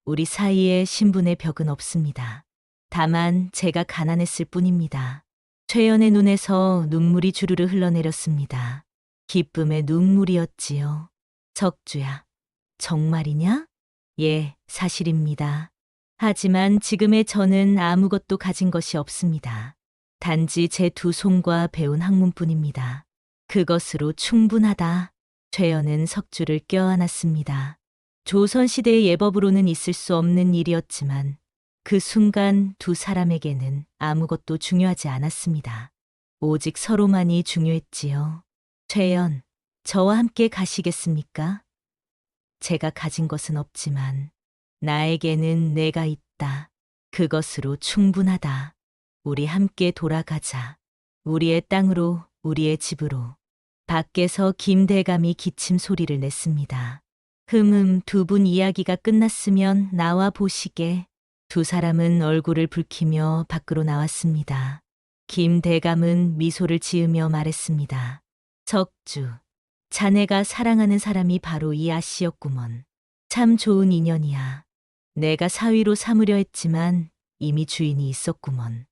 우리 사이에 신분의 벽은 없습니다. 다만 제가 가난했을 뿐입니다. 최연의 눈에서 눈물이 주르르 흘러내렸습니다. 기쁨의 눈물이었지요. 석주야, 정말이냐? 예, 사실입니다. 하지만 지금의 저는 아무것도 가진 것이 없습니다. 단지 제 두 손과 배운 학문뿐입니다. 그것으로 충분하다. 최연은 석주를 껴안았습니다. 조선시대의 예법으로는 있을 수 없는 일이었지만 그 순간 두 사람에게는 아무것도 중요하지 않았습니다. 오직 서로만이 중요했지요. 최연, 저와 함께 가시겠습니까? 제가 가진 것은 없지만 나에게는 내가 있다. 그것으로 충분하다. 우리 함께 돌아가자. 우리의 땅으로, 우리의 집으로. 밖에서 김대감이 기침 소리를 냈습니다. 두 분 이야기가 끝났으면 나와 보시게. 두 사람은 얼굴을 붉히며 밖으로 나왔습니다. 김대감은 미소를 지으며 말했습니다. 석주, 자네가 사랑하는 사람이 바로 이 아씨였구먼. 참 좋은 인연이야. 내가 사위로 삼으려 했지만 이미 주인이 있었구먼.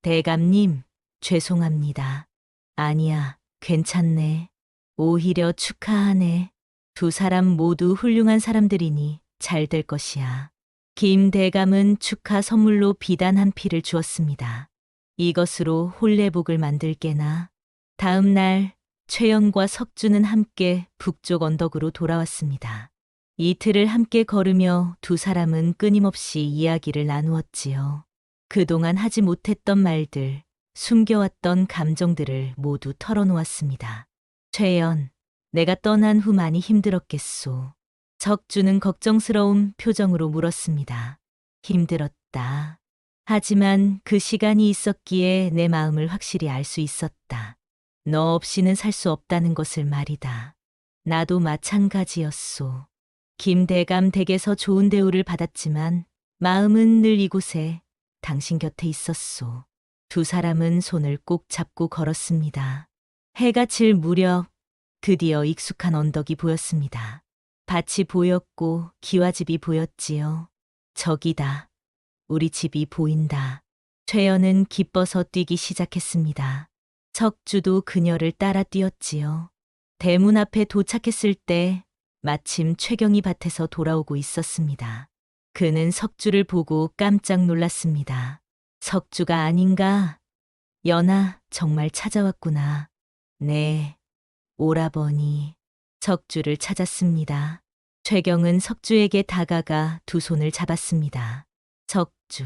대감님, 죄송합니다. 아니야, 괜찮네. 오히려 축하하네. 두 사람 모두 훌륭한 사람들이니 잘 될 것이야. 김 대감은 축하 선물로 비단 한 필을 주었습니다. 이것으로 혼례복을 만들게나. 다음 날 최연과 석주는 함께 북쪽 언덕으로 돌아왔습니다. 이틀을 함께 걸으며 두 사람은 끊임없이 이야기를 나누었지요. 그동안 하지 못했던 말들, 숨겨왔던 감정들을 모두 털어놓았습니다. 최연, 내가 떠난 후 많이 힘들었겠소. 석주는 걱정스러운 표정으로 물었습니다. 힘들었다. 하지만 그 시간이 있었기에 내 마음을 확실히 알 수 있었다. 너 없이는 살 수 없다는 것을 말이다. 나도 마찬가지였소. 김대감 댁에서 좋은 대우를 받았지만 마음은 늘 이곳에 당신 곁에 있었소. 두 사람은 손을 꼭 잡고 걸었습니다. 해가 질 무렵 드디어 익숙한 언덕이 보였습니다. 밭이 보였고 기와집이 보였지요. 저기다. 우리 집이 보인다. 최연은 기뻐서 뛰기 시작했습니다. 석주도 그녀를 따라 뛰었지요. 대문 앞에 도착했을 때 마침 최경이 밭에서 돌아오고 있었습니다. 그는 석주를 보고 깜짝 놀랐습니다. 석주가 아닌가? 연아, 정말 찾아왔구나. 네, 오라버니. 석주를 찾았습니다. 최경은 석주에게 다가가 두 손을 잡았습니다. 석주,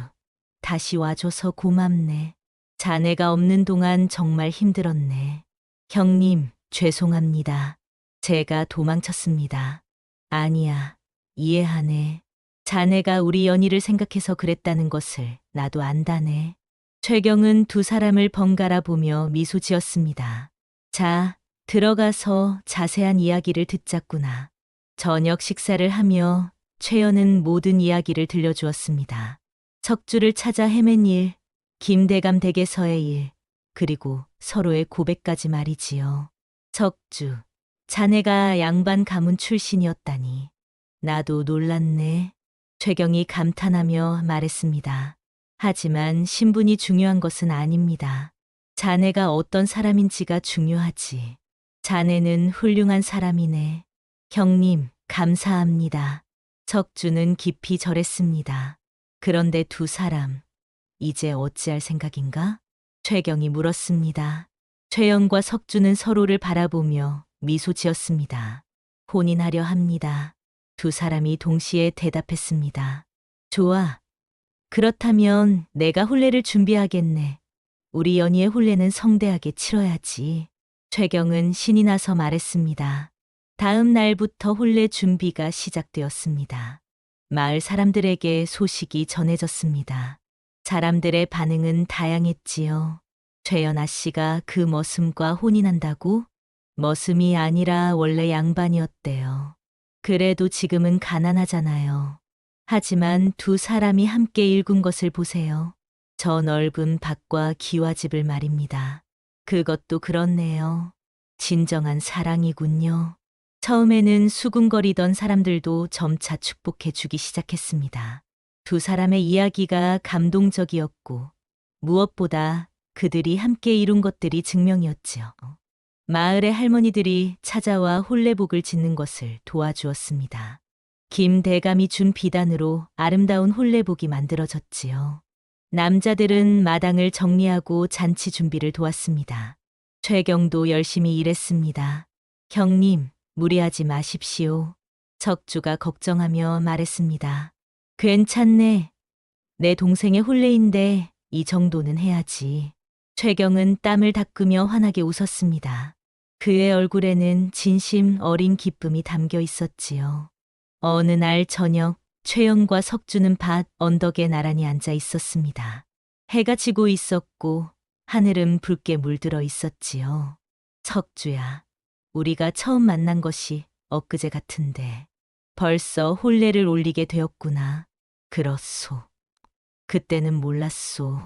다시 와줘서 고맙네. 자네가 없는 동안 정말 힘들었네. 형님, 죄송합니다. 제가 도망쳤습니다. 아니야, 이해하네. 자네가 우리 연희를 생각해서 그랬다는 것을 나도 안다네. 최경은 두 사람을 번갈아 보며 미소 지었습니다. 자, 들어가서 자세한 이야기를 듣자꾸나. 저녁 식사를 하며 최연은 모든 이야기를 들려주었습니다. 석주를 찾아 헤맨 일, 김대감 댁에서의 일, 그리고 서로의 고백까지 말이지요. 석주, 자네가 양반 가문 출신이었다니. 나도 놀랐네. 최경이 감탄하며 말했습니다. 하지만 신분이 중요한 것은 아닙니다. 자네가 어떤 사람인지가 중요하지. 자네는 훌륭한 사람이네. 형님, 감사합니다. 석주는 깊이 절했습니다. 그런데 두 사람, 이제 어찌할 생각인가? 최경이 물었습니다. 최연과 석주는 서로를 바라보며 미소 지었습니다. 혼인하려 합니다. 두 사람이 동시에 대답했습니다. 좋아. 그렇다면 내가 혼례를 준비하겠네. 우리 연희의 혼례는 성대하게 치러야지. 최경은 신이 나서 말했습니다. 다음 날부터 혼례 준비가 시작되었습니다. 마을 사람들에게 소식이 전해졌습니다. 사람들의 반응은 다양했지요. 최연아 씨가 그 머슴과 혼인한다고? 머슴이 아니라 원래 양반이었대요. 그래도 지금은 가난하잖아요. 하지만 두 사람이 함께 일군 것을 보세요. 저 넓은 밭과 기와집을 말입니다. 그것도 그렇네요. 진정한 사랑이군요. 처음에는 수군거리던 사람들도 점차 축복해 주기 시작했습니다. 두 사람의 이야기가 감동적이었고 무엇보다 그들이 함께 이룬 것들이 증명이었지요. 마을의 할머니들이 찾아와 혼례복을 짓는 것을 도와주었습니다. 김 대감이 준 비단으로 아름다운 혼례복이 만들어졌지요. 남자들은 마당을 정리하고 잔치 준비를 도왔습니다. 최경도 열심히 일했습니다. 형님, 무리하지 마십시오. 척주가 걱정하며 말했습니다. 괜찮네. 내 동생의 혼례인데 이 정도는 해야지. 최경은 땀을 닦으며 환하게 웃었습니다. 그의 얼굴에는 진심 어린 기쁨이 담겨 있었지요. 어느 날 저녁, 최연과 석주는 밭 언덕에 나란히 앉아 있었습니다. 해가 지고 있었고 하늘은 붉게 물들어 있었지요. 석주야, 우리가 처음 만난 것이 엊그제 같은데 벌써 혼례를 올리게 되었구나. 그렇소. 그때는 몰랐소.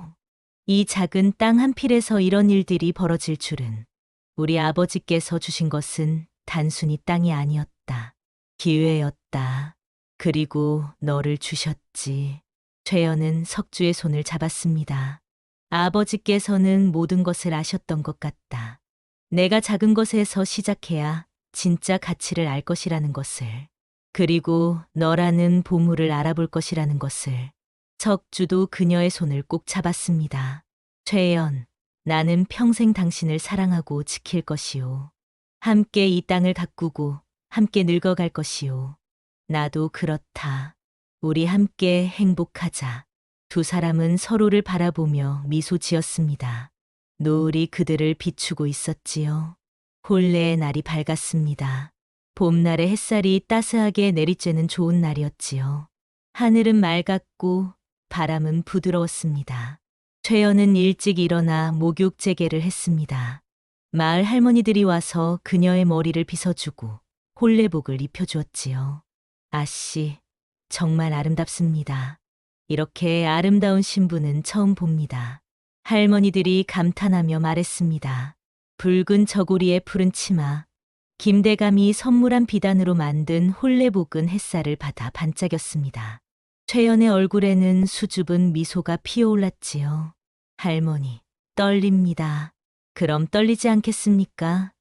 이 작은 땅 한 필에서 이런 일들이 벌어질 줄은. 우리 아버지께서 주신 것은 단순히 땅이 아니었다. 기회였다. 그리고 너를 주셨지. 최연은 석주의 손을 잡았습니다. 아버지께서는 모든 것을 아셨던 것 같다. 내가 작은 것에서 시작해야 진짜 가치를 알 것이라는 것을. 그리고 너라는 보물을 알아볼 것이라는 것을. 석주도 그녀의 손을 꼭 잡았습니다. 최연, 나는 평생 당신을 사랑하고 지킬 것이오. 함께 이 땅을 가꾸고 함께 늙어갈 것이오. 나도 그렇다. 우리 함께 행복하자. 두 사람은 서로를 바라보며 미소 지었습니다. 노을이 그들을 비추고 있었지요. 혼례의 날이 밝았습니다. 봄날의 햇살이 따스하게 내리쬐는 좋은 날이었지요. 하늘은 맑았고 바람은 부드러웠습니다. 최연은 일찍 일어나 목욕 재개를 했습니다. 마을 할머니들이 와서 그녀의 머리를 빗어주고 혼례복을 입혀주었지요. 아씨, 정말 아름답습니다. 이렇게 아름다운 신부는 처음 봅니다. 할머니들이 감탄하며 말했습니다. 붉은 저고리에 푸른 치마, 김대감이 선물한 비단으로 만든 혼례복은 햇살을 받아 반짝였습니다. 최연의 얼굴에는 수줍은 미소가 피어올랐지요. 할머니, 떨립니다. 그럼 떨리지 않겠습니까?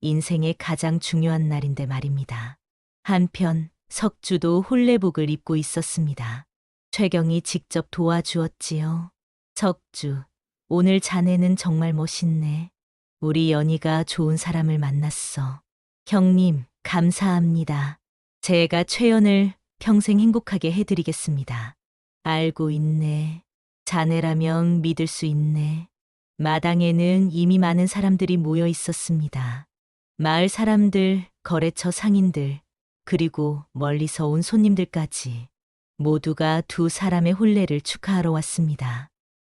인생의 가장 중요한 날인데 말입니다. 한편 석주도 혼례복을 입고 있었습니다. 최경이 직접 도와주었지요. 석주, 오늘 자네는 정말 멋있네. 우리 연희가 좋은 사람을 만났어. 형님, 감사합니다. 제가 최연을 평생 행복하게 해드리겠습니다. 알고 있네. 자네라면 믿을 수 있네. 마당에는 이미 많은 사람들이 모여 있었습니다. 마을 사람들, 거래처 상인들, 그리고 멀리서 온 손님들까지 모두가 두 사람의 혼례를 축하하러 왔습니다.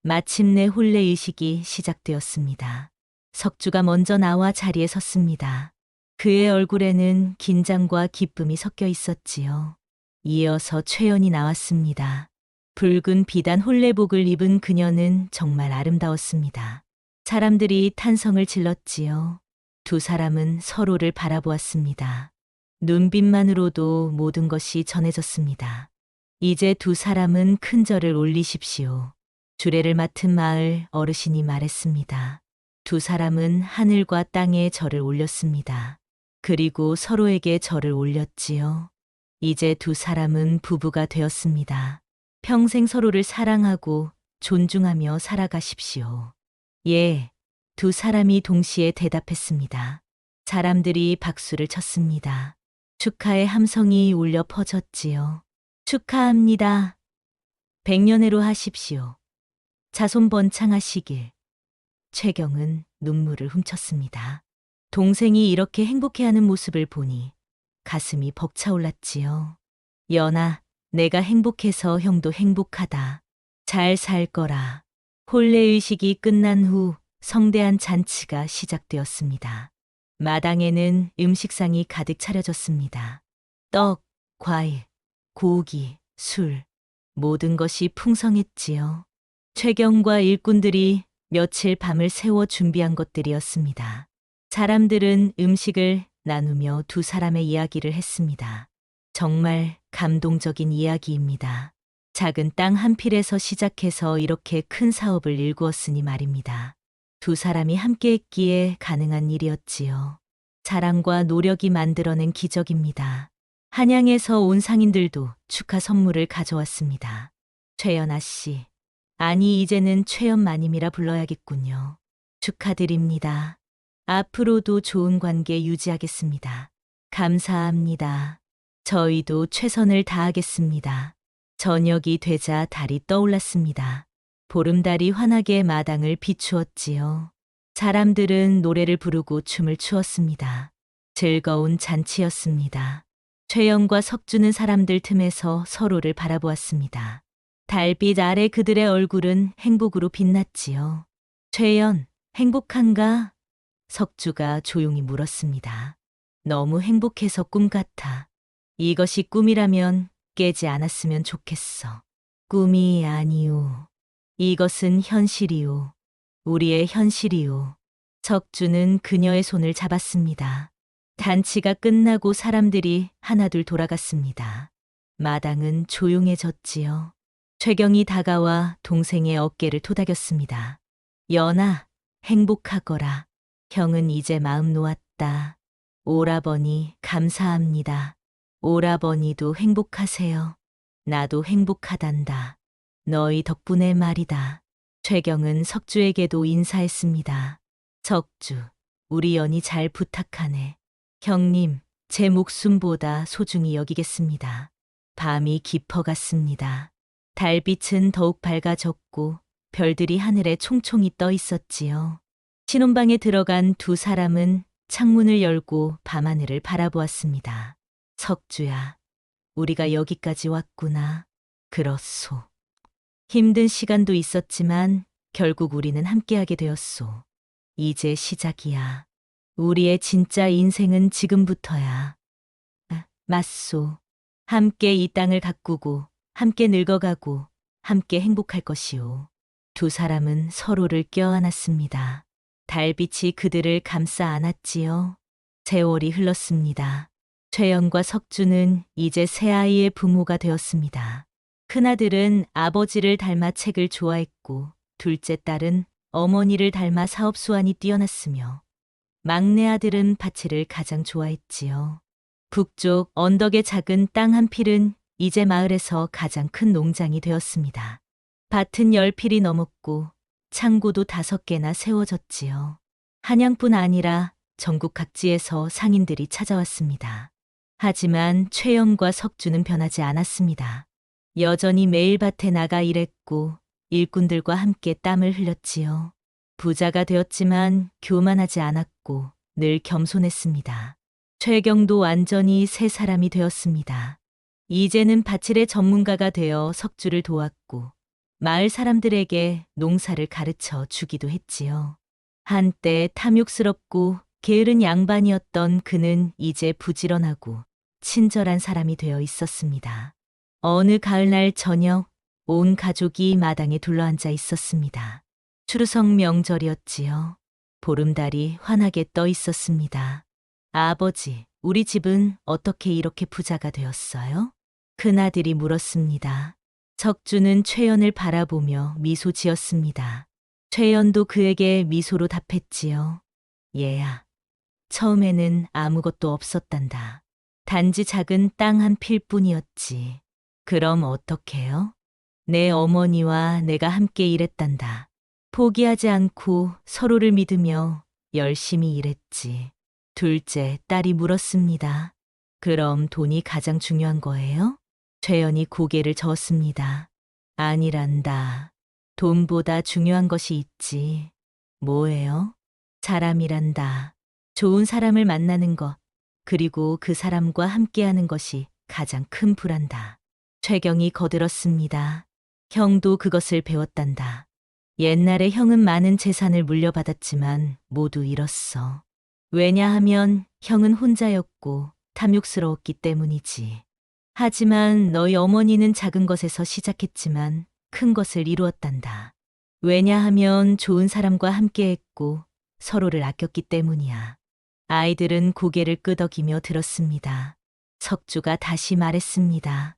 마침내 혼례 의식이 시작되었습니다. 석주가 먼저 나와 자리에 섰습니다. 그의 얼굴에는 긴장과 기쁨이 섞여 있었지요. 이어서 최연이 나왔습니다. 붉은 비단 혼례복을 입은 그녀는 정말 아름다웠습니다. 사람들이 탄성을 질렀지요. 두 사람은 서로를 바라보았습니다. 눈빛만으로도 모든 것이 전해졌습니다. 이제 두 사람은 큰 절을 올리십시오. 주례를 맡은 마을 어르신이 말했습니다. 두 사람은 하늘과 땅에 절을 올렸습니다. 그리고 서로에게 절을 올렸지요. 이제 두 사람은 부부가 되었습니다. 평생 서로를 사랑하고 존중하며 살아가십시오. 예, 두 사람이 동시에 대답했습니다. 사람들이 박수를 쳤습니다. 축하의 함성이 울려 퍼졌지요. 축하합니다. 백년해로 하십시오. 자손 번창하시길. 최경은 눈물을 훔쳤습니다. 동생이 이렇게 행복해하는 모습을 보니 가슴이 벅차올랐지요. 연아, 내가 행복해서 형도 행복하다. 잘 살 거라. 혼례의식이 끝난 후 성대한 잔치가 시작되었습니다. 마당에는 음식상이 가득 차려졌습니다. 떡, 과일, 고기, 술, 모든 것이 풍성했지요. 최경과 일꾼들이 며칠 밤을 새워 준비한 것들이었습니다. 사람들은 음식을 나누며 두 사람의 이야기를 했습니다. 정말 감동적인 이야기입니다. 작은 땅 한 필에서 시작해서 이렇게 큰 사업을 일구었으니 말입니다. 두 사람이 함께 했기에 가능한 일이었지요. 사랑과 노력이 만들어낸 기적입니다. 한양에서 온 상인들도 축하 선물을 가져왔습니다. 최연아 씨. 아니, 이제는 최연마님이라 불러야겠군요. 축하드립니다. 앞으로도 좋은 관계 유지하겠습니다. 감사합니다. 저희도 최선을 다하겠습니다. 저녁이 되자 달이 떠올랐습니다. 보름달이 환하게 마당을 비추었지요. 사람들은 노래를 부르고 춤을 추었습니다. 즐거운 잔치였습니다. 최영과 석주는 사람들 틈에서 서로를 바라보았습니다. 달빛 아래 그들의 얼굴은 행복으로 빛났지요. 최연, 행복한가? 석주가 조용히 물었습니다. 너무 행복해서 꿈 같아. 이것이 꿈이라면 깨지 않았으면 좋겠어. 꿈이 아니오. 이것은 현실이오. 우리의 현실이오. 석주는 그녀의 손을 잡았습니다. 잔치가 끝나고 사람들이 하나둘 돌아갔습니다. 마당은 조용해졌지요. 최경이 다가와 동생의 어깨를 토닥였습니다. 연아, 행복하거라. 형은 이제 마음 놓았다. 오라버니, 감사합니다. 오라버니도 행복하세요. 나도 행복하단다. 너희 덕분에 말이다. 최경은 석주에게도 인사했습니다. 석주, 우리 연이 잘 부탁하네. 형님, 제 목숨보다 소중히 여기겠습니다. 밤이 깊어갔습니다. 달빛은 더욱 밝아졌고 별들이 하늘에 총총히 떠 있었지요. 신혼방에 들어간 두 사람은 창문을 열고 밤하늘을 바라보았습니다. 석주야, 우리가 여기까지 왔구나. 그렇소. 힘든 시간도 있었지만 결국 우리는 함께하게 되었소. 이제 시작이야. 우리의 진짜 인생은 지금부터야. 맞소. 함께 이 땅을 가꾸고 함께 늙어가고 함께 행복할 것이오. 두 사람은 서로를 껴안았습니다. 달빛이 그들을 감싸 안았지요. 세월이 흘렀습니다. 최연과 석주는 이제 새 아이의 부모가 되었습니다. 큰아들은 아버지를 닮아 책을 좋아했고 둘째 딸은 어머니를 닮아 사업 수완이 뛰어났으며 막내 아들은 밭일을 가장 좋아했지요. 북쪽 언덕의 작은 땅 한 필은 이제 마을에서 가장 큰 농장이 되었습니다. 밭은 10필이 넘었고 창고도 5개나 세워졌지요. 한양뿐 아니라 전국 각지에서 상인들이 찾아왔습니다. 하지만 최영과 석주는 변하지 않았습니다. 여전히 매일 밭에 나가 일했고 일꾼들과 함께 땀을 흘렸지요. 부자가 되었지만 교만하지 않았고 늘 겸손했습니다. 최경도 완전히 새 사람이 되었습니다. 이제는 밭일의 전문가가 되어 석주를 도왔고 마을 사람들에게 농사를 가르쳐 주기도 했지요. 한때 탐욕스럽고 게으른 양반이었던 그는 이제 부지런하고 친절한 사람이 되어 있었습니다. 어느 가을날 저녁 온 가족이 마당에 둘러앉아 있었습니다. 추루석 명절이었지요. 보름달이 환하게 떠 있었습니다. 아버지, 우리 집은 어떻게 이렇게 부자가 되었어요? 큰아들이 물었습니다. 석주는 최연을 바라보며 미소 지었습니다. 최연도 그에게 미소로 답했지요. 얘야, 처음에는 아무것도 없었단다. 단지 작은 땅 한 필뿐이었지. 그럼 어떡해요? 내 어머니와 내가 함께 일했단다. 포기하지 않고 서로를 믿으며 열심히 일했지. 둘째 딸이 물었습니다. 그럼 돈이 가장 중요한 거예요? 최연이 고개를 저었습니다. 아니란다. 돈보다 중요한 것이 있지. 뭐예요? 사람이란다. 좋은 사람을 만나는 것, 그리고 그 사람과 함께하는 것이 가장 큰 부란다. 최경이 거들었습니다. 형도 그것을 배웠단다. 옛날에 형은 많은 재산을 물려받았지만 모두 잃었어. 왜냐하면 형은 혼자였고 탐욕스러웠기 때문이지. 하지만 너희 어머니는 작은 것에서 시작했지만 큰 것을 이루었단다. 왜냐하면 좋은 사람과 함께했고 서로를 아꼈기 때문이야. 아이들은 고개를 끄덕이며 들었습니다. 석주가 다시 말했습니다.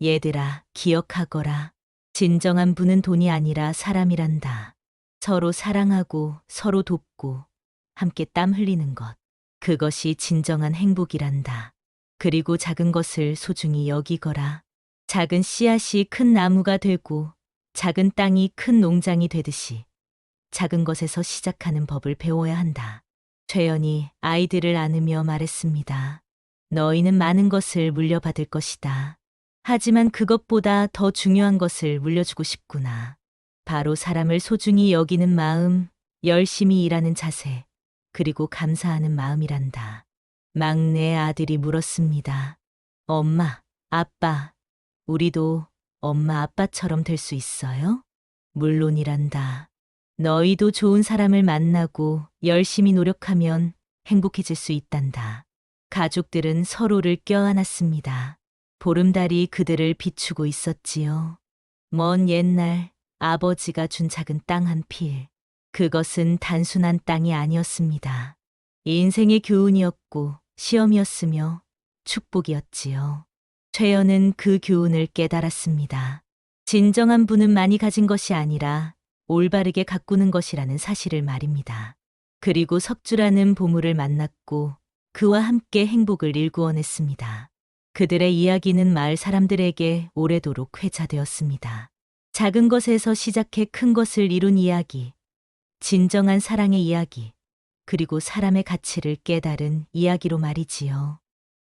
얘들아, 기억하거라. 진정한 부는 돈이 아니라 사람이란다. 서로 사랑하고 서로 돕고 함께 땀 흘리는 것. 그것이 진정한 행복이란다. 그리고 작은 것을 소중히 여기거라. 작은 씨앗이 큰 나무가 되고 작은 땅이 큰 농장이 되듯이 작은 것에서 시작하는 법을 배워야 한다. 최연이 아이들을 안으며 말했습니다. 너희는 많은 것을 물려받을 것이다. 하지만 그것보다 더 중요한 것을 물려주고 싶구나. 바로 사람을 소중히 여기는 마음, 열심히 일하는 자세, 그리고 감사하는 마음이란다. 막내 아들이 물었습니다. 엄마, 아빠, 우리도 엄마 아빠처럼 될 수 있어요? 물론이란다. 너희도 좋은 사람을 만나고 열심히 노력하면 행복해질 수 있단다. 가족들은 서로를 껴안았습니다. 보름달이 그들을 비추고 있었지요. 먼 옛날 아버지가 준 작은 땅 한 필. 그것은 단순한 땅이 아니었습니다. 인생의 교훈이었고 시험이었으며 축복이었지요. 최연은 그 교훈을 깨달았습니다. 진정한 부는 많이 가진 것이 아니라 올바르게 가꾸는 것이라는 사실을 말입니다. 그리고 석주라는 보물을 만났고 그와 함께 행복을 일구어냈습니다. 그들의 이야기는 마을 사람들에게 오래도록 회자되었습니다. 작은 것에서 시작해 큰 것을 이룬 이야기, 진정한 사랑의 이야기, 그리고 사람의 가치를 깨달은 이야기로 말이지요.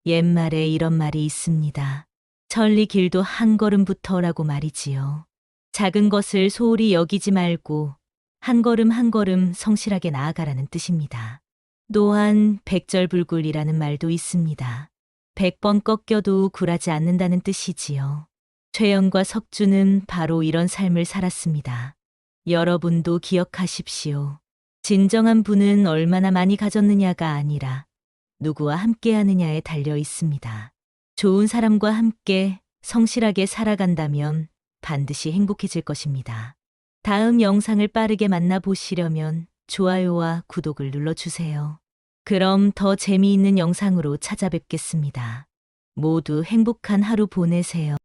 옛말에 이런 말이 있습니다. 천리 길도 한 걸음부터라고 말이지요. 작은 것을 소홀히 여기지 말고 한 걸음 한 걸음 성실하게 나아가라는 뜻입니다. 또한 백절불굴이라는 말도 있습니다. 100번 꺾여도 굴하지 않는다는 뜻이지요. 최연과 석주는 바로 이런 삶을 살았습니다. 여러분도 기억하십시오. 진정한 부는 얼마나 많이 가졌느냐가 아니라 누구와 함께 하느냐에 달려 있습니다. 좋은 사람과 함께 성실하게 살아간다면 반드시 행복해질 것입니다. 다음 영상을 빠르게 만나보시려면 좋아요와 구독을 눌러주세요. 그럼 더 재미있는 영상으로 찾아뵙겠습니다. 모두 행복한 하루 보내세요.